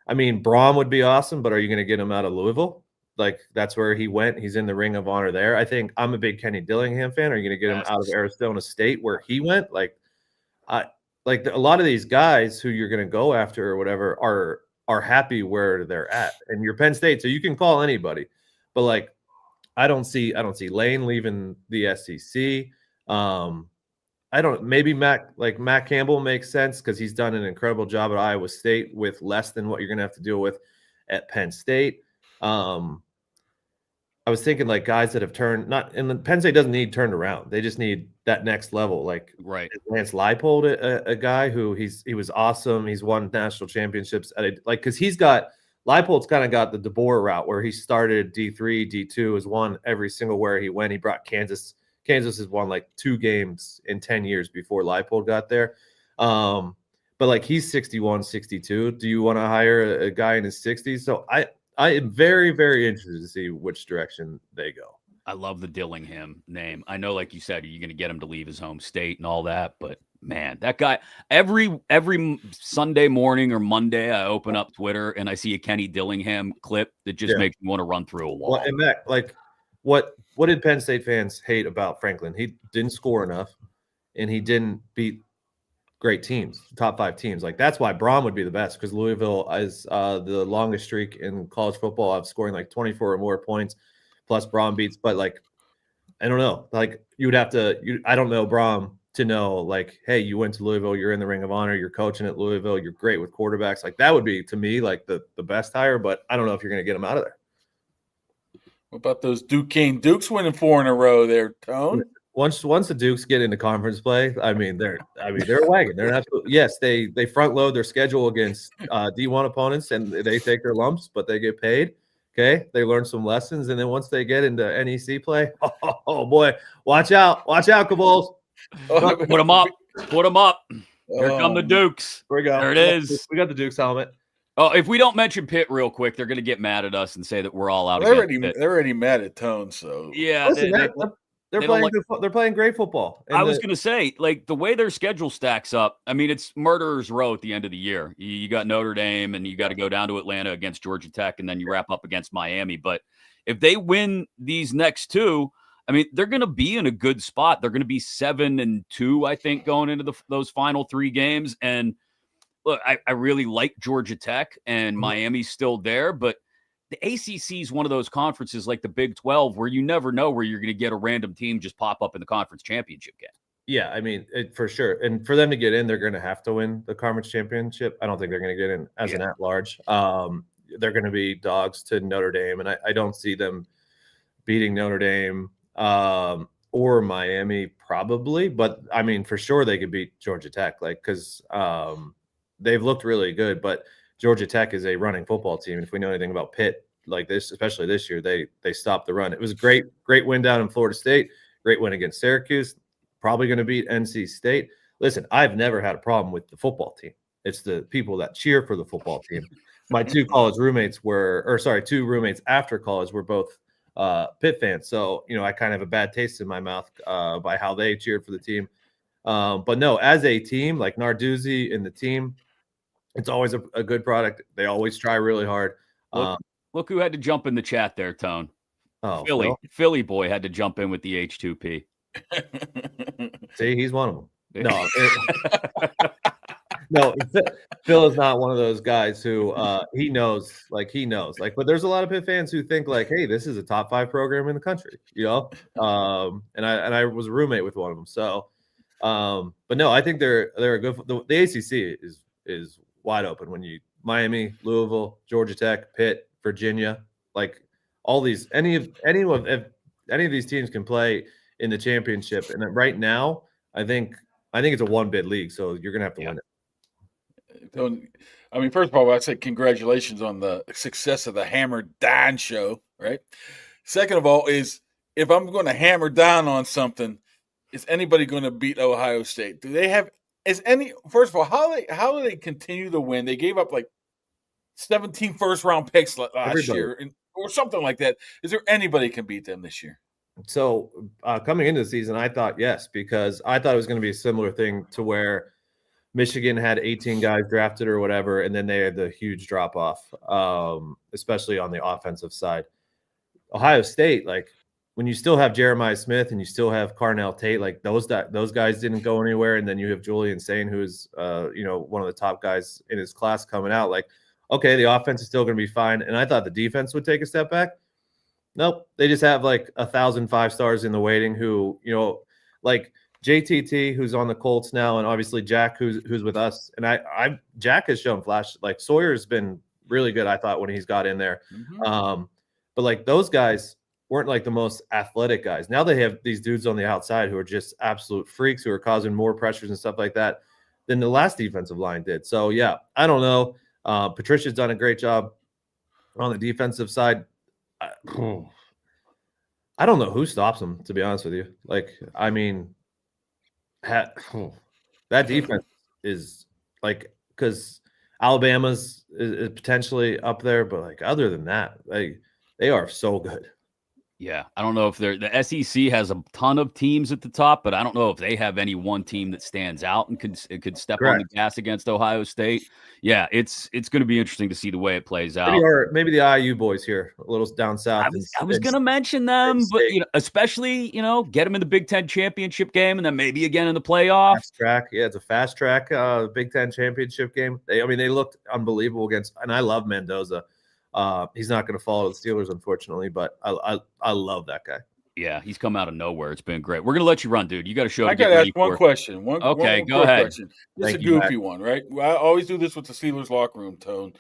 I mean, Braum would be awesome, but are you going to get him out of Louisville? Like that's where he went. He's in the Ring of Honor there. I think I'm a big Kenny Dillingham fan. Are you going to get him out of Arizona State where he went? Like, a lot of these guys who you're going to go after or whatever are happy where they're at, and you're Penn State, so you can call anybody. But like, I don't see Lane leaving the SEC. Maybe Matt Campbell makes sense because he's done an incredible job at Iowa State with less than what you're going to have to deal with at Penn State. I was thinking like guys that have Penn State doesn't need turned around. They just need that next level. Like Lance Leipold, a guy who he was awesome. He's won national championships because Leipold's kind of got the DeBoer route where he started D3, D2, has won every single where he went. He brought Kansas. Kansas has won like 2 games in 10 years before Leipold got there. But like he's 61, 62. Do you want to hire a guy in his 60s? So I am very, very interested to see which direction they go. I love the Dillingham name. I know, like you said, you're going to get him to leave his home state and all that, but man, that guy, every Sunday morning or Monday, I open up Twitter and I see a Kenny Dillingham clip that just makes me want to run through a wall. Well, and that, like, what did Penn State fans hate about Franklin? He didn't score enough, and he didn't beat great teams, top 5 teams. Like that's why Braum would be the best, because Louisville is the longest streak in college football of scoring like 24 or more points, plus Braum beats. But like, I don't know, like you would have to. I don't know Braum to know like, hey, you went to Louisville, you're in the Ring of Honor, you're coaching at Louisville, you're great with quarterbacks. Like that would be to me like the best hire. But I don't know if you're going to get him out of there. What about those Duquesne Dukes winning 4 in a row there, Tone? Once the Dukes get into conference play, they're a wagon. They're absolutely, yes, they front load their schedule against D1 opponents and they take their lumps, but they get paid. Okay, they learn some lessons, and then once they get into NEC play, oh boy, watch out, Kaboom. Put them up. Here come the Dukes. Here we go. There it is. We got the Dukes helmet. Oh, if we don't mention Pitt real quick, they're going to get mad at us and say that we're all out. They're already mad at Tone. So yeah, listen, they're playing. They're playing great football. I was going to say, like the way their schedule stacks up. I mean, it's murderer's row at the end of the year. You got Notre Dame, and you got to go down to Atlanta against Georgia Tech, and then you wrap up against Miami. But if they win these next 2, I mean, they're going to be in a good spot. They're going to be 7-2, I think, going into those final 3 games. And look, I really like Georgia Tech, and Miami's still there, but the ACC is one of those conferences like the Big 12 where you never know where you're going to get a random team just pop up in the conference championship game. Yeah, I mean, for sure. And for them to get in, they're going to have to win the conference championship. I don't think they're going to get in as an at-large. They're going to be dogs to Notre Dame, and I don't see them beating Notre Dame or Miami probably. But, I mean, for sure they could beat Georgia Tech, like, because they've looked really good. But Georgia Tech is a running football team. If we know anything about Pitt, like this, especially this year, they stopped the run. It was a great win down in Florida State, great win against Syracuse. Probably going to beat NC State. Listen, I've never had a problem with the football team. It's the people that cheer for the football team. My two roommates after college were both Pitt fans. So, I kind of have a bad taste in my mouth by how they cheered for the team. But no, as a team, like Narduzzi and the team, it's always a good product. They always try really hard. Look who had to jump in the chat there, Tone. Oh, Philly boy had to jump in with the H2P. See, he's one of them. No, Phil is not one of those guys who he knows. But there's a lot of Pitt fans who think like, hey, this is a top 5 program in the country, and I was a roommate with one of them. So, but no, I think they're a good. The ACC is wide open when you Miami, Louisville, Georgia Tech, Pitt, Virginia, like all these any of these teams can play in the championship. And right now, I think it's a 1-bid league, so you're gonna have to win it. I mean, first of all, I say congratulations on the success of the Hammer Down show, right? Second of all, is if I'm going to hammer down on something, is anybody going to beat Ohio State? First of all, how do they continue to win? They gave up like 17 first-round picks last year, or something like that. Is there anybody can beat them this year? So coming into the season, I thought yes, because I thought it was going to be a similar thing to where Michigan had 18 guys drafted or whatever, and then they had the huge drop-off, especially on the offensive side. Ohio State, like when you still have Jeremiah Smith and you still have Carnell Tate, like those guys didn't go anywhere, and then you have Julian Sain, who's one of the top guys in his class coming out. Like, okay, the offense is still going to be fine, and I thought the defense would take a step back. Nope, they just have like 1,000 5-stars in the waiting who, like JTT, who's on the Colts now, and obviously Jack, who's with us. And Jack has shown flash. Like Sawyer's been really good, I thought, when he's got in there. Mm-hmm. But like those guys weren't like the most athletic guys. Now they have these dudes on the outside who are just absolute freaks who are causing more pressures and stuff like that than the last defensive line did. So yeah, I don't know. Patricia's done a great job on the defensive side. I don't know who stops them, to be honest with you. Like, I mean, that defense is like, because Alabama's is potentially up there, but like other than that, like they are so good. Yeah, I don't know if the SEC has a ton of teams at the top, but I don't know if they have any one team that stands out and could step on the gas against Ohio State. Yeah, it's going to be interesting to see the way it plays out. Maybe the IU boys here, a little down south. I was going to mention them, but especially get them in the Big Ten championship game, and then maybe again in the playoffs. Fast track, yeah, it's a fast track Big Ten championship game. They looked unbelievable against, and I love Mendoza. He's not going to follow the Steelers, unfortunately, but I love that guy. Yeah, he's come out of nowhere. It's been great. We're going to let you run, dude. You got to show. I got to ask one question. Go ahead. Question. This is a goofy one, right? I always do this with the Steelers locker room, Tone.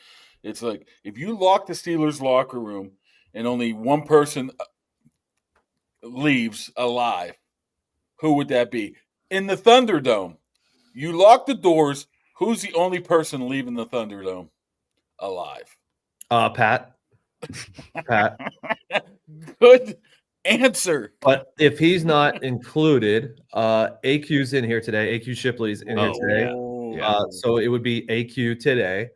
It's like if you lock the Steelers locker room and only one person leaves alive, who would that be? In the Thunderdome, you lock the doors. Who's the only person leaving the Thunderdome alive? Pat. Good answer. But if he's not included, AQ's in here today. AQ Shipley's in here today. Yeah. So it would be AQ today.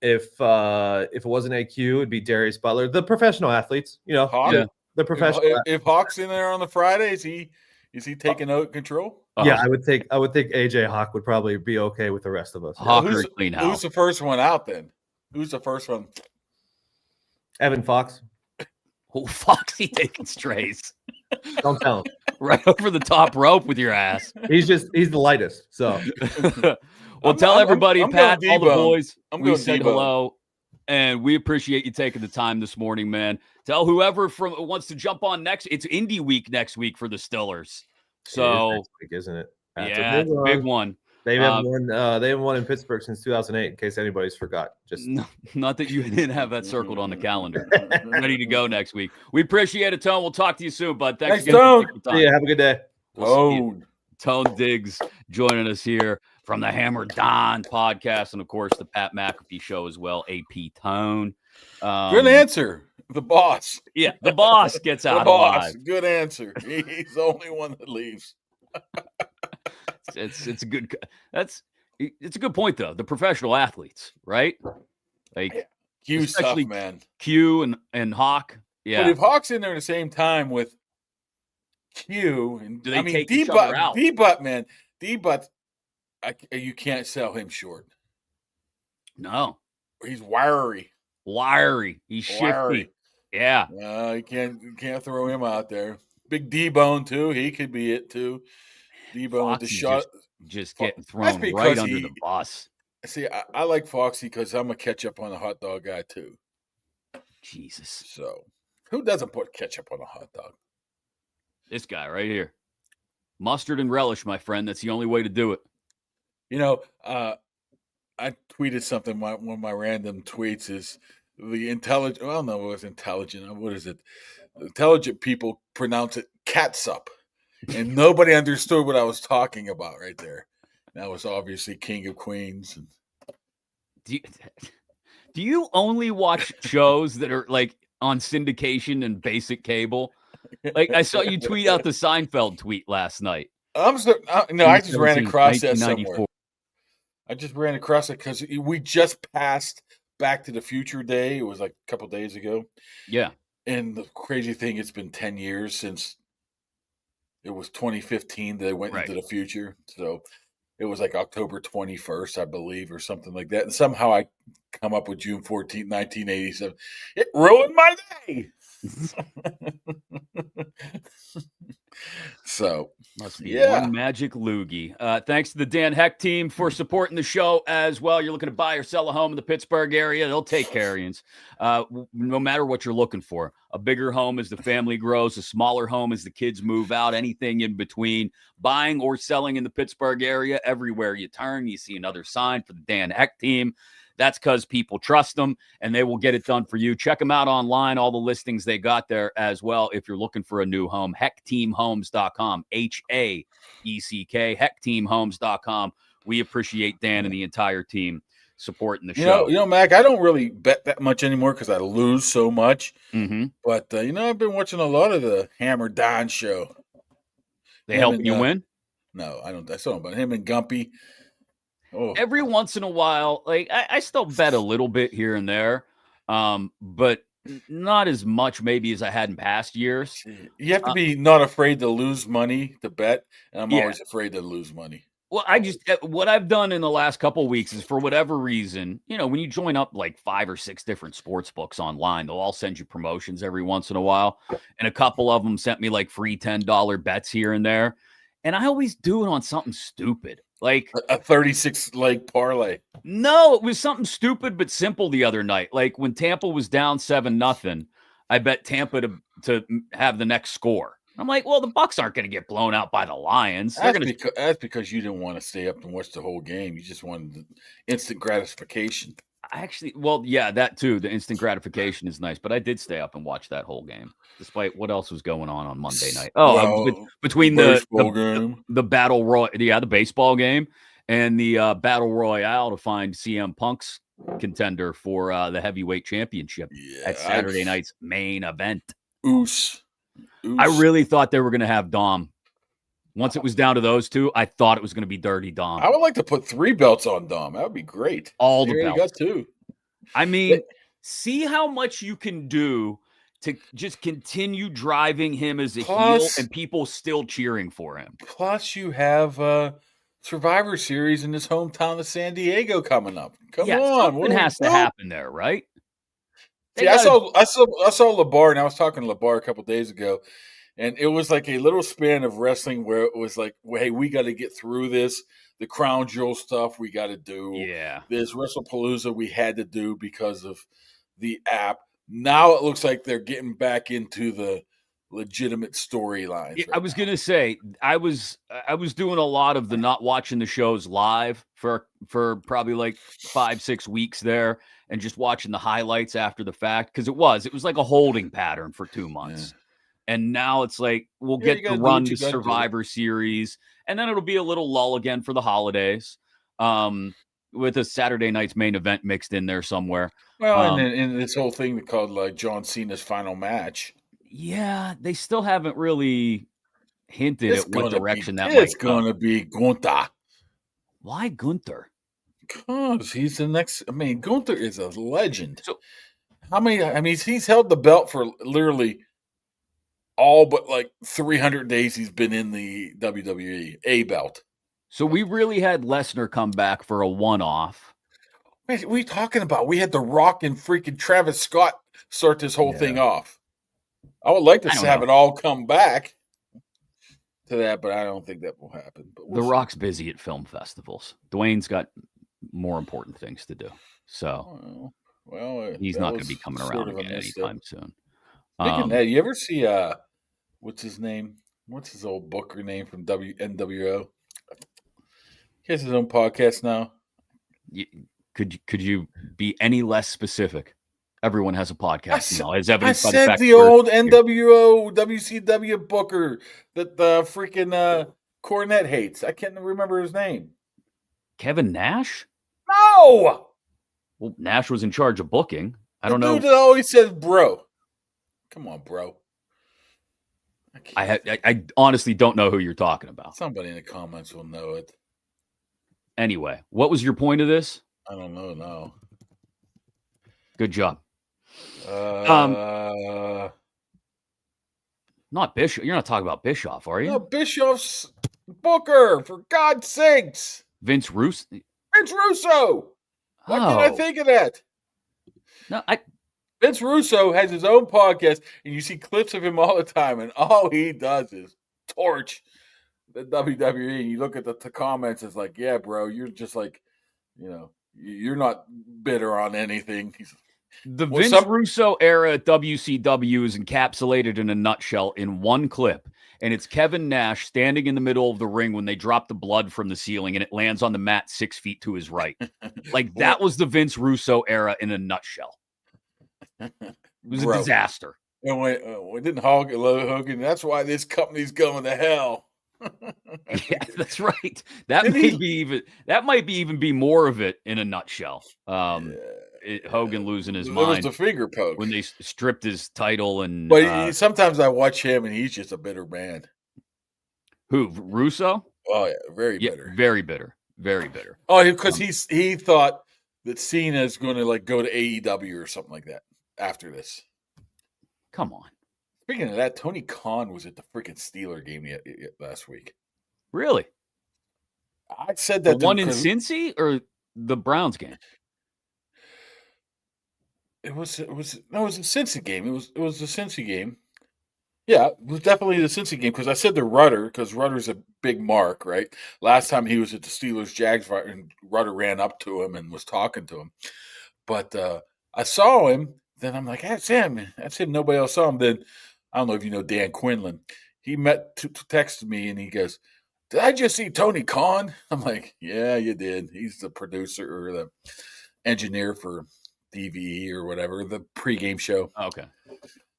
If it wasn't AQ, it'd be Darius Butler, the professional athletes. The professional. If Hawk's in there on the Friday, is he taking control? Yeah, I would think AJ Hawk would probably be okay with the rest of us. Who's the first one out then? Who's the first one? Evan Fox. Oh, Foxy taking strays. Don't tell him. Right over the top rope with your ass. He's the lightest. So, tell everybody, Pat, all the boys. We said hello. And we appreciate you taking the time this morning, man. Tell whoever wants to jump on next. It's Indie Week next week for the Stillers. So, it is next week, isn't it? Yeah, it's a big one. They haven't won. They haven't won in Pittsburgh since 2008. In case anybody's forgot, just not that you didn't have that circled on the calendar. Ready to go next week. We appreciate it, Tone. We'll talk to you soon, bud. Thanks again. Tone. See ya. Have a good day. Tone Digz joining us here from the Hammer Don podcast, and of course the Pat McAfee show as well. AP Tone. Good answer. The boss. Yeah, the boss gets out alive. Good answer. He's the only one that leaves. It's a good point though. The professional athletes, right? Like Q stuff, man. Q and Hawk. Yeah. But if Hawk's in there at the same time with Q, and do they take each other out? D-Butt, man. D-Butt, you can't sell him short. No. He's wiry. He's shifty. Yeah. You can't throw him out there. Big D-Bone too. He could be it too. D-Bone with the shot. Just getting thrown right under the bus. See, I like Foxy because I'm a ketchup on a hot dog guy too. Jesus. So, who doesn't put ketchup on a hot dog? This guy right here. Mustard and relish, my friend. That's the only way to do it. You know, I tweeted something. One of my random tweets is the intelligent. Well, no, it was intelligent. What is it? Intelligent people pronounce it catsup. And nobody understood what I was talking about right there. That was obviously King of Queens. Do you only watch shows that are like on syndication and basic cable? Like I saw you tweet out the Seinfeld tweet last night. I just ran across that somewhere. I just ran across it because we just passed Back to the Future Day. It was like a couple days ago. Yeah. And the crazy thing, it's been 10 years since it was 2015 that they went into the future. So it was like October 21st, I believe, or something like that. And somehow I come up with June 14th, 1987. It ruined my day. So must be one magic loogie. Thanks to the Dan Heck team for supporting the show as well. You're looking to buy or sell a home in the Pittsburgh area, they'll take care of you. No matter what you're looking for. A bigger home as the family grows, a smaller home as the kids move out, anything in between. Buying or selling in the Pittsburgh area, everywhere you turn, you see another sign for the Dan Heck team. That's because people trust them, and they will get it done for you. Check them out online, all the listings they got there as well. If you're looking for a new home, heckteamhomes.com, HAECK, heckteamhomes.com. We appreciate Dan and the entire team supporting the show. You know, Mac, I don't really bet that much anymore because I lose so much. Mm-hmm. But, I've been watching a lot of the Hammer Don show. They helping you win? No, I don't. I still don't. But him and Gumpy. Oh. Every once in a while, like I still bet a little bit here and there, but not as much maybe as I had in past years. You have to be not afraid to lose money to bet, and I'm always afraid to lose money. Well, what I've done in the last couple of weeks is, for whatever reason, when you join up like 5 or 6 different sports books online, they'll all send you promotions every once in a while, and a couple of them sent me like free $10 bets here and there, and I always do it on something stupid. Like a 36-leg parlay. No, it was something stupid but simple the other night. Like when Tampa was down 7-0, I bet Tampa to have the next score. I'm like, well, the Bucks aren't going to get blown out by the Lions. That's because you didn't want to stay up and watch the whole game. You just wanted the instant gratification. That too. The instant gratification is nice, but I did stay up and watch that whole game, despite what else was going on Monday night. Between the battle royal, the baseball game and the battle royale to find CM Punk's contender for the heavyweight championship at Saturday night's main event. I really thought they were going to have Dom. Once it was down to those two, I thought it was going to be Dirty Dom. I would like to put 3 belts on Dom. That would be great. All the belts. You got 2. I mean, see how much you can do to just continue driving him as a heel and people still cheering for him. Plus, you have Survivor Series in his hometown of San Diego coming up. Come on. Something has to happen there, right? See, I saw LeBar, and I was talking to LeBar a couple days ago, and it was like a little span of wrestling where it was like, hey, we got to get through this the Crown Jewel stuff we got to do. Yeah. This WrestlePalooza we had to do because of the app. Now it looks like they're getting back into the legitimate storylines. I was gonna say I was doing a lot of the not watching the shows live for probably like 5-6 weeks there, and just watching the highlights after the fact, because it was like a holding pattern for 2 months. And now it's like we'll get to run the Survivor Series, and then it'll be a little lull again for the holidays, with a Saturday night's main event mixed in there somewhere. Well, and this whole thing called like John Cena's final match. Yeah, they still haven't really hinted at what direction that might It's going to be Gunther. Why Gunther? Because he's the next. I mean, Gunther is a legend. So, how many? I mean, he's held the belt for literally all but like 300 days. He's been in the WWE A belt. So we really had Lesnar come back for a one-off. What are we talking about? We had The Rock and freaking Travis Scott start this whole thing off. I would like to have it all come back to that, but I don't think that will happen. But The Rock's busy at film festivals. Dwayne's got more important things to do. So he's not going to be coming around again anytime soon. Speaking of that, you ever see what's his name? What's his old booker name from NWO? He has his own podcast now. Could you be any less specific? Everyone has a podcast now, as evidenced by the fact I said the old NWO WCW booker that the freaking Cornette hates. I can't remember his name. Kevin Nash? No! Well, Nash was in charge of booking. I don't know. The dude that always says bro. Come on, bro. I honestly don't know who you're talking about. Somebody in the comments will know it. Anyway, what was your point of this? I don't know now. Good job. Not Bischoff. You're not talking about Bischoff, are you? No, Bischoff's booker, for God's sakes. Vince Russo. Why did I think of that? No, Vince Russo has his own podcast, and you see clips of him all the time, and all he does is torch the WWE. And you look at the comments, it's like, yeah, bro, you're just like, you're not bitter on anything. The Vince Russo era at WCW is encapsulated in a nutshell in one clip, and it's Kevin Nash standing in the middle of the ring when they drop the blood from the ceiling, and it lands on the mat 6 feet to his right. Like, that was the Vince Russo era in a nutshell. It was a disaster. And we didn't Hogan. That's why this company's going to hell. Yeah, that's right. That might be more of it in a nutshell. Hogan losing his mind. It was the finger poke when they stripped his title, and but sometimes I watch him and he's just a bitter man. Who, Russo? Oh yeah, very bitter. Very bitter. Very bitter. Oh, because he thought that Cena is going to like go to AEW or something like that after this. Come on. Speaking of that, Tony Khan was at the freaking Steeler game last week. Really? I said that the one in Cincy or the Browns game? It was a Cincy game. It was the Cincy game. Yeah, it was definitely the Cincy game because I said to Rudder, because Rudder's a big mark, right? Last time he was at the Steelers-Jags fight, and Rudder ran up to him and was talking to him. But I saw him. Then I'm like, that's him. Nobody else saw him. Then I don't know if you know Dan Quinlan. He texted me and he goes, "Did I just see Tony Khan?" I'm like, "Yeah, you did. He's the producer or the engineer for DVE or whatever, the pregame show." Okay.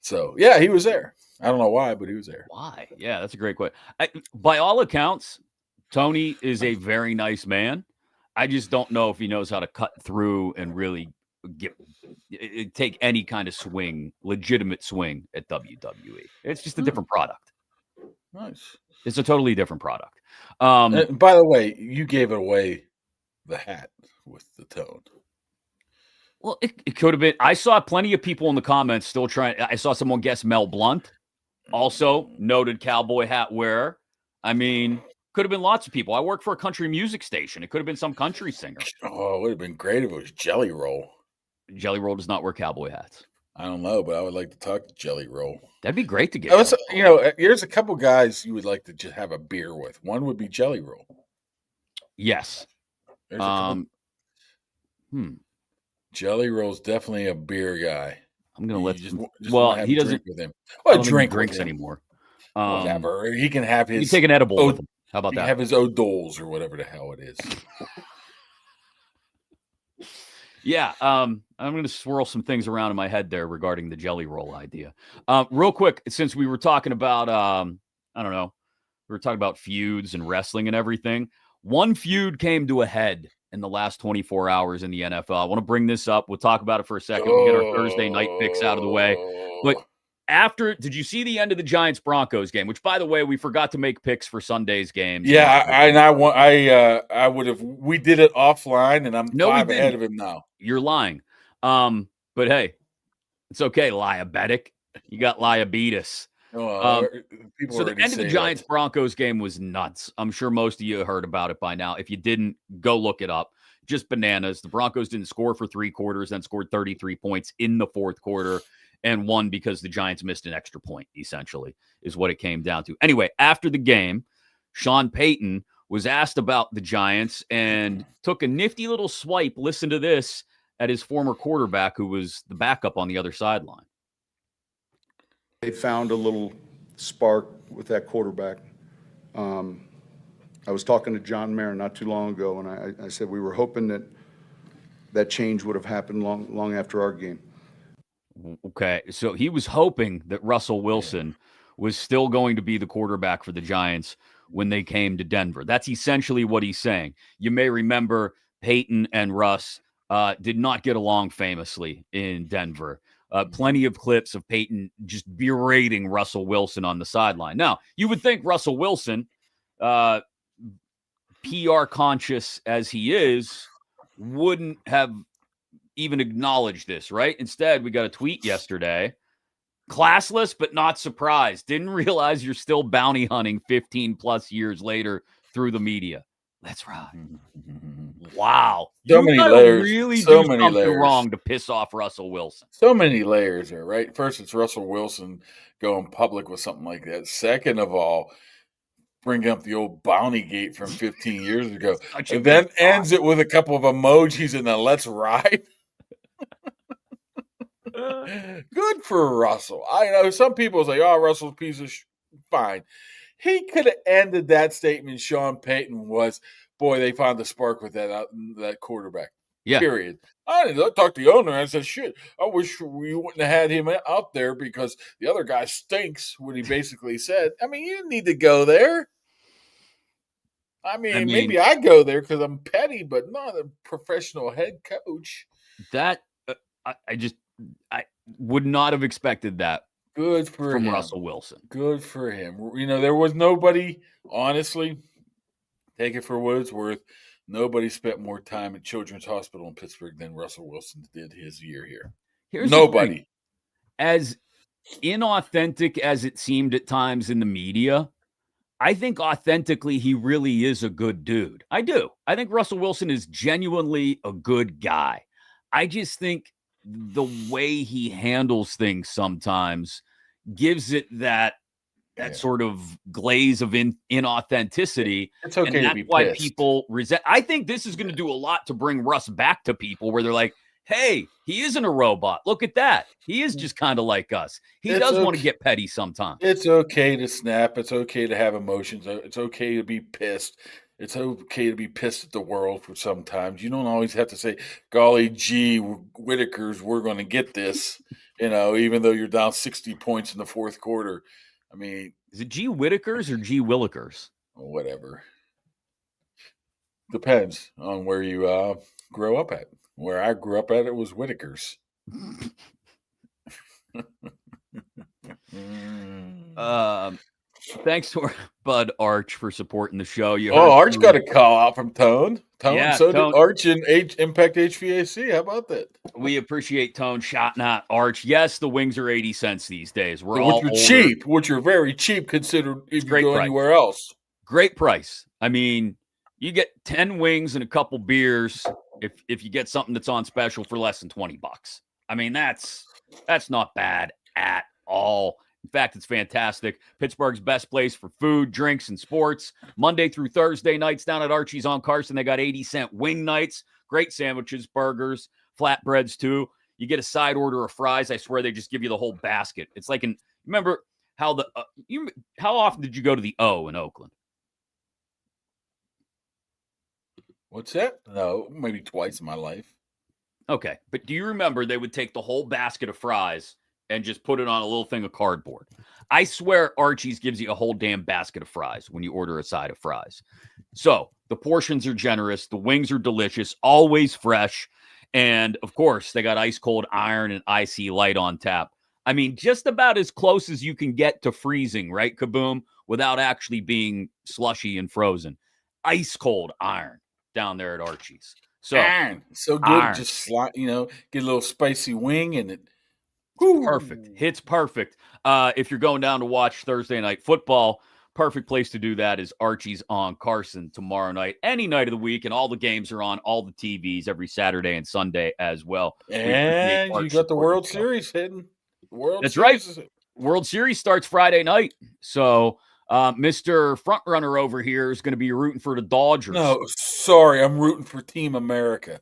So, yeah, he was there. I don't know why, but he was there. Why? Yeah, that's a great question. By all accounts, Tony is a very nice man. I just don't know if he knows how to cut through and really take any kind of legitimate swing at WWE. It's just a different product. Nice. It's a totally different product. And by the way, you gave away the hat with the tone. Well, it could have been. I saw plenty of people in the comments still trying. I saw someone guess Mel Blount, also noted cowboy hat wearer. I mean, could have been lots of people. I work for a country music station. It could have been some country singer. Oh, it would have been great if it was Jelly Roll. Jelly Roll does not wear cowboy hats. I don't know, but I would like to talk to Jelly Roll. That'd be great to get. There's a couple guys you would like to just have a beer with. One would be Jelly Roll. Yes. There's a couple. Jelly Roll's definitely a beer guy. I'm gonna let. Just Well, want to have he a doesn't. drink with him. I Well, don't think he drink with drinks him. anymore. Whatever. He can have You his. can take an edible with him. How about he that? can have his O'Doles or whatever the hell it is. Yeah, I'm going to swirl some things around in my head there regarding the jelly roll idea. Real quick, since we were talking about, I don't know, we were talking about feuds and wrestling and everything. One feud came to a head in the last 24 hours in the NFL. I want to bring this up. We'll talk about it for a second. We'll get our Thursday night picks out of the way. But did you see the end of the Giants-Broncos game? Which, by the way, we forgot to make picks for Sunday's games. Yeah, I would have. We did it offline, and I'm 5 ahead of him now. You're lying. But hey, it's okay, liabetic. You got liabetes. People so the end of the Giants-Broncos game was nuts. I'm sure most of you heard about it by now. If you didn't, go look it up. Just bananas. The Broncos didn't score for 3 quarters, then scored 33 points in the 4th quarter and won because the Giants missed an extra point, essentially, is what it came down to. Anyway, after the game, Sean Payton was asked about the Giants and took a nifty little swipe, listen to this, at his former quarterback who was the backup on the other sideline. They found a little spark with that quarterback. I was talking to John Mayer not too long ago, and I said we were hoping that change would have happened long after our game. Okay, so he was hoping that Russell Wilson was still going to be the quarterback for the Giants when they came to Denver. That's essentially what he's saying. You may remember Peyton and Russ did not get along famously in Denver. Plenty of clips of Peyton just berating Russell Wilson on the sideline. Now, you would think Russell Wilson, PR conscious as he is, wouldn't have even acknowledged this, right? Instead, we got a tweet yesterday. Classless, but not surprised. Didn't realize you're still bounty hunting 15 plus years later through the media. That's right. Wow. So many layers. Really so do many something layers. wrong to piss off Russell Wilson. So many layers there, right? First, it's Russell Wilson going public with something like that. Second of all, bring up the old bounty gate from 15 years ago. And then ends it with a couple of emojis and a let's ride. Good for Russell. I know some people say, oh, Russell's a piece of fine. He could have ended that statement. Sean Payton was, boy, they found the spark with that quarterback. Yeah. Period. I talked to the owner and I said, shit, I wish we wouldn't have had him out there because the other guy stinks, what he basically said. I mean, you didn't need to go there. I mean maybe I go there because I'm petty, but not a professional head coach. That I would not have expected that. Good for him. Russell Wilson. Good for him. You know, there was nobody, honestly, take it for what it's worth, nobody spent more time at Children's Hospital in Pittsburgh than Russell Wilson did his year here. Here's nobody. As inauthentic as it seemed at times in the media, I think authentically he really is a good dude. I do. I think Russell Wilson is genuinely a good guy. I just think the way he handles things sometimes gives it that sort of glaze of inauthenticity. It's okay and to be pissed. Why people resent. I think this is going to do a lot to bring Russ back to people where they're like, hey, he isn't a robot. Look at that. He is just kind of like us. He does want to get petty sometimes. It's okay to snap. It's okay to have emotions. It's okay to be pissed. It's okay to be pissed at the world for sometimes. You don't always have to say, golly gee, Whitakers, we're going to get this, even though you're down 60 points in the 4th quarter. I mean, is it G Whitakers or G Willikers? Whatever. Depends on where you grow up at. Where I grew up at, it was Whitakers. Thanks to our bud Arch for supporting the show. Arch got a call out from Tone. Yeah, so did Arch and Impact HVAC. How about that? We appreciate Tone shouting out Arch. Yes, the wings are 80 cents these days. Which are cheap, which are very cheap considered if you go anywhere else. Great price. I mean, you get 10 wings and a couple beers if you get something that's on special for less than $20. I mean, that's not bad at all. In fact, fact, it's fantastic. Pittsburgh's best place for food, drinks, and sports. Monday through Thursday nights down at Archie's on Carson. They got 80-cent wing nights, great sandwiches, burgers, flatbreads too. You get a side order of fries. I swear they just give you the whole basket. It's like remember how how often did you go to the O in Oakland? What's that? No, maybe twice in my life. Okay, but do you remember they would take the whole basket of fries and just put it on a little thing of cardboard? I swear Archie's gives you a whole damn basket of fries when you order a side of fries. So the portions are generous. The wings are delicious, always fresh. And, of course, they got ice-cold iron and icy light on tap. I mean, just about as close as you can get to freezing, right, Kaboom, without actually being slushy and frozen. Ice-cold iron down there at Archie's. So, iron. So good. Iron. Just slide, get a little spicy wing and it. Perfect. Hits perfect. If you're going down to watch Thursday night football, perfect place to do that is Archie's on Carson tomorrow night, any night of the week, and all the games are on all the TVs every Saturday and Sunday as well. And you got the World Series hitting. That's right. World Series starts Friday night. So Mr. Frontrunner over here is going to be rooting for the Dodgers. No, sorry. I'm rooting for Team America.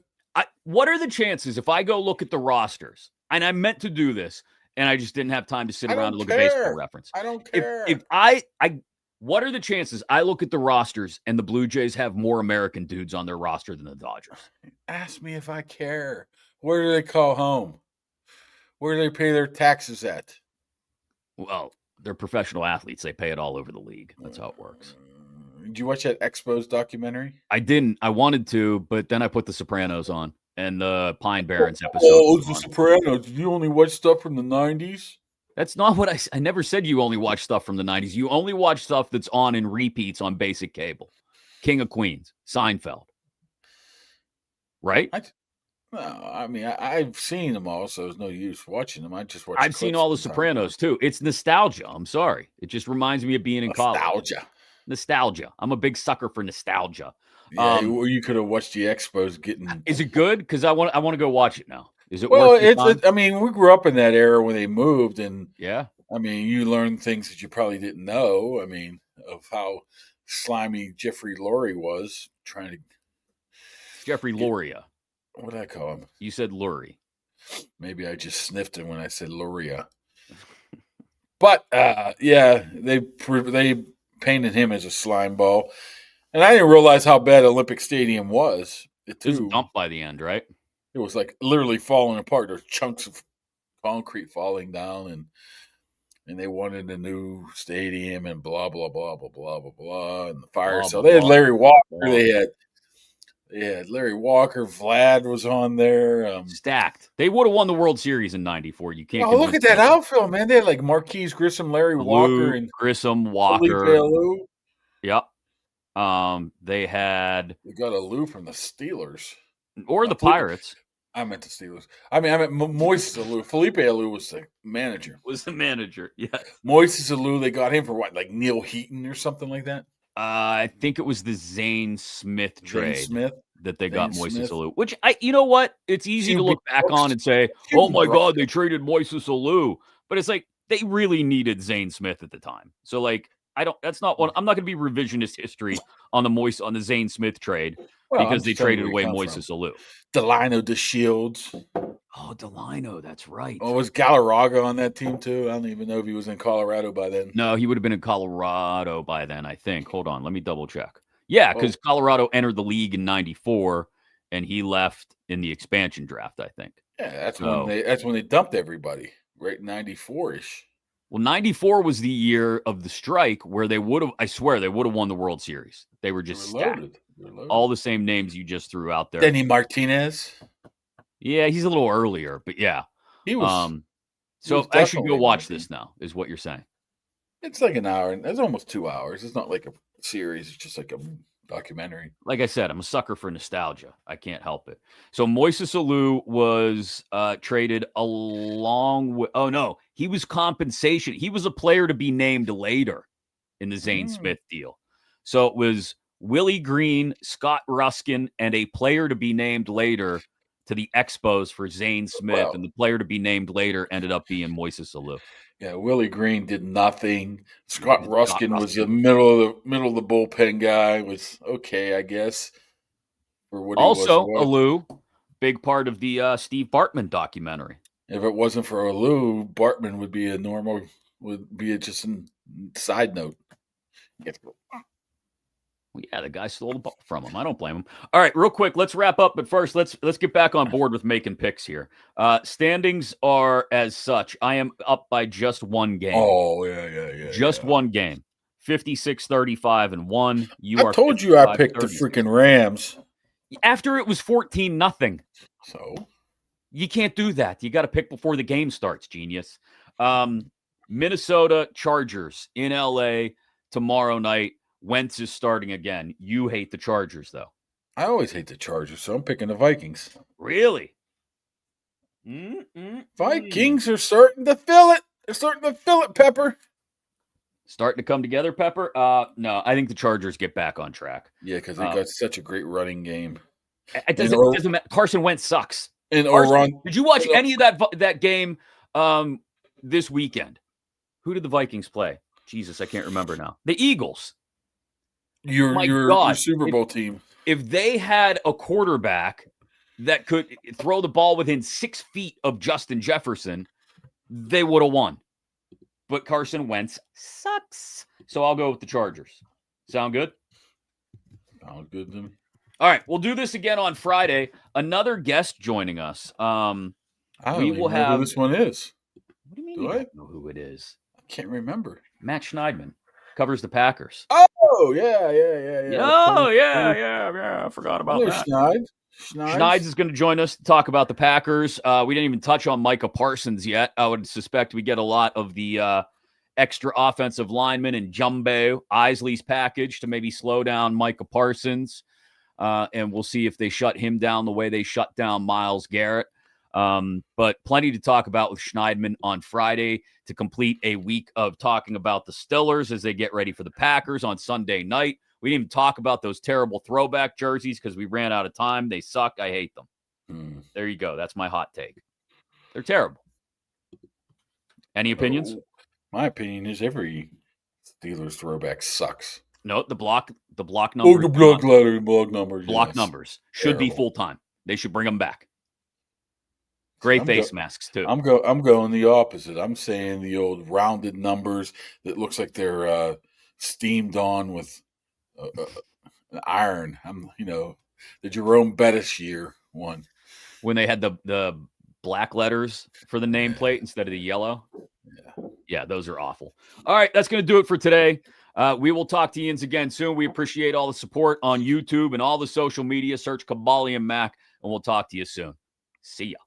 What are the chances if I go look at the rosters, and I meant to do this, and I just didn't have time to sit around and look at Baseball Reference. I don't care. What are the chances I look at the rosters and the Blue Jays have more American dudes on their roster than the Dodgers? Ask me if I care. Where do they call home? Where do they pay their taxes at? Well, they're professional athletes. They pay it all over the league. That's how it works. Did you watch that Expos documentary? I didn't. I wanted to, but then I put The Sopranos on and the Pine Barrens episode. Oh, The Sopranos. Did you only watch stuff from the 90s? That's not what I never said you only watch stuff from the 90s. You only watch stuff that's on in repeats on basic cable. King of Queens, Seinfeld. Right? I've seen them all, so there's no use watching them. I just watch. I've seen all the Sopranos too. It's nostalgia. I'm sorry. It just reminds me of being in college. Nostalgia. I'm a big sucker for nostalgia. Yeah, you could have watched the Expos getting. Is it good? Because I want to go watch it now. Is it? Well, we grew up in that era when they moved, and yeah. You learn things that you probably didn't know. Of how slimy Jeffrey Lurie was trying to. Jeffrey Luria. What did I call him? You said Lurie. Maybe I just sniffed him when I said Luria. But they painted him as a slime ball, and I didn't realize how bad Olympic Stadium was. It was dumped by the end, right? It was like literally falling apart. There's chunks of concrete falling down, and they wanted a new stadium and blah blah blah blah blah blah blah. And the fire. So they had Larry Walker. They had Larry Walker. Vlad was on there. Stacked. They would have won the World Series in '94. You can't. Oh, look at that outfield, man! They had like Marquise Grissom, Larry Walker, and Grissom, Walker. Alou. Yep. They got Alou from the Steelers or the Pirates. I meant the Steelers. I meant Moises Alou. Felipe Alou was the manager. Yeah. Moises Alou. They got him for what, like Neil Heaton or something like that. I think it was the Zane Smith trade that they got Moises Alou. Which you know what? It's easy to look back on and say, "Oh my God, they traded Moises Alou," but it's like they really needed Zane Smith at the time. So like, that's not what I'm not going to be revisionist history on the Zane Smith trade because they traded away Moises Alou. Delino DeShields. Oh, Delino, that's right. Oh, was Galarraga on that team too? I don't even know if he was in Colorado by then. No, he would have been in Colorado by then, I think. Hold on, let me double check. Yeah, because Colorado entered the league in '94, and he left in the expansion draft, I think. Yeah, that's when they dumped everybody, right? 94-ish. Well, 94 was the year of the strike where they would have, I swear, they would have won the World Series. They were just stacked. All the same names you just threw out there. Denny Martinez. Yeah, he's a little earlier, but yeah. He was. So I should go watch this now, is what you're saying. It's like an hour. It's almost 2 hours. It's not like a series. It's just like a documentary. Like I said, I'm a sucker for nostalgia. I can't help it. So Moises Alou was traded along with. Oh no, he was compensation. He was a player to be named later in the Zane Smith deal. So it was Willie Green, Scott Ruskin, and a player to be named later to the Expos for Zane Smith, and the player to be named later ended up being Moises Alou. Yeah, Willie Green did nothing. Scott Ruskin was the middle of the bullpen guy. Was okay, I guess, for what he Also, was. Alou, big part of the Steve Bartman documentary. If it wasn't for Alou, Bartman would be just a side note. Yeah, the guy stole the ball from him. I don't blame him. All right, real quick, let's wrap up. But first, let's get back on board with making picks here. Standings are as such. I am up by just one game. Oh, yeah. Just one game. 56-35-1. I told you I picked the freaking Rams. After it was 14-0. So you can't do that. You got to pick before the game starts, genius. Minnesota Chargers in LA tomorrow night. Wentz is starting again. You hate the Chargers, though. I always hate the Chargers, so I'm picking the Vikings. Really? Vikings are starting to feel it. They're starting to feel it, Pepper. Starting to come together, Pepper? No, I think the Chargers get back on track. Yeah, because they got such a great running game. It doesn't matter. Carson Wentz sucks. And did you watch any of that game this weekend? Who did the Vikings play? Jesus, I can't remember now. The Eagles. Your Super Bowl team. If they had a quarterback that could throw the ball within 6 feet of Justin Jefferson, they would have won. But Carson Wentz sucks. So I'll go with the Chargers. Sound good? Sounds good to me. All right, we'll do this again on Friday. Another guest joining us. I don't even know who this one is. What do you mean you don't know who it is? I can't remember. Matt Schneidman covers the Packers. Oh, yeah. Oh, yeah. I forgot about that. Schneids is going to join us to talk about the Packers. We didn't even touch on Micah Parsons yet. I would suspect we get a lot of the extra offensive linemen and Jumbo Isley's package to maybe slow down Micah Parsons. And we'll see if they shut him down the way they shut down Myles Garrett. But plenty to talk about with Schneidman on Friday to complete a week of talking about the Steelers as they get ready for the Packers on Sunday night. We didn't even talk about those terrible throwback jerseys because we ran out of time. They suck. I hate them. There you go. That's my hot take. They're terrible. Any opinions? My opinion is every Steelers throwback sucks. No, the block numbers. Oh, the block numbers. Block numbers should be full time. They should bring them back. Gray face masks too. I'm going the opposite. I'm saying the old rounded numbers that looks like they're steamed on with an iron. The Jerome Bettis year one when they had the black letters for the nameplate instead of the yellow. Yeah, those are awful. All right, that's going to do it for today. We will talk to Ians again soon. We appreciate all the support on YouTube and all the social media. Search Kaboly+Mack, and we'll talk to you soon. See ya.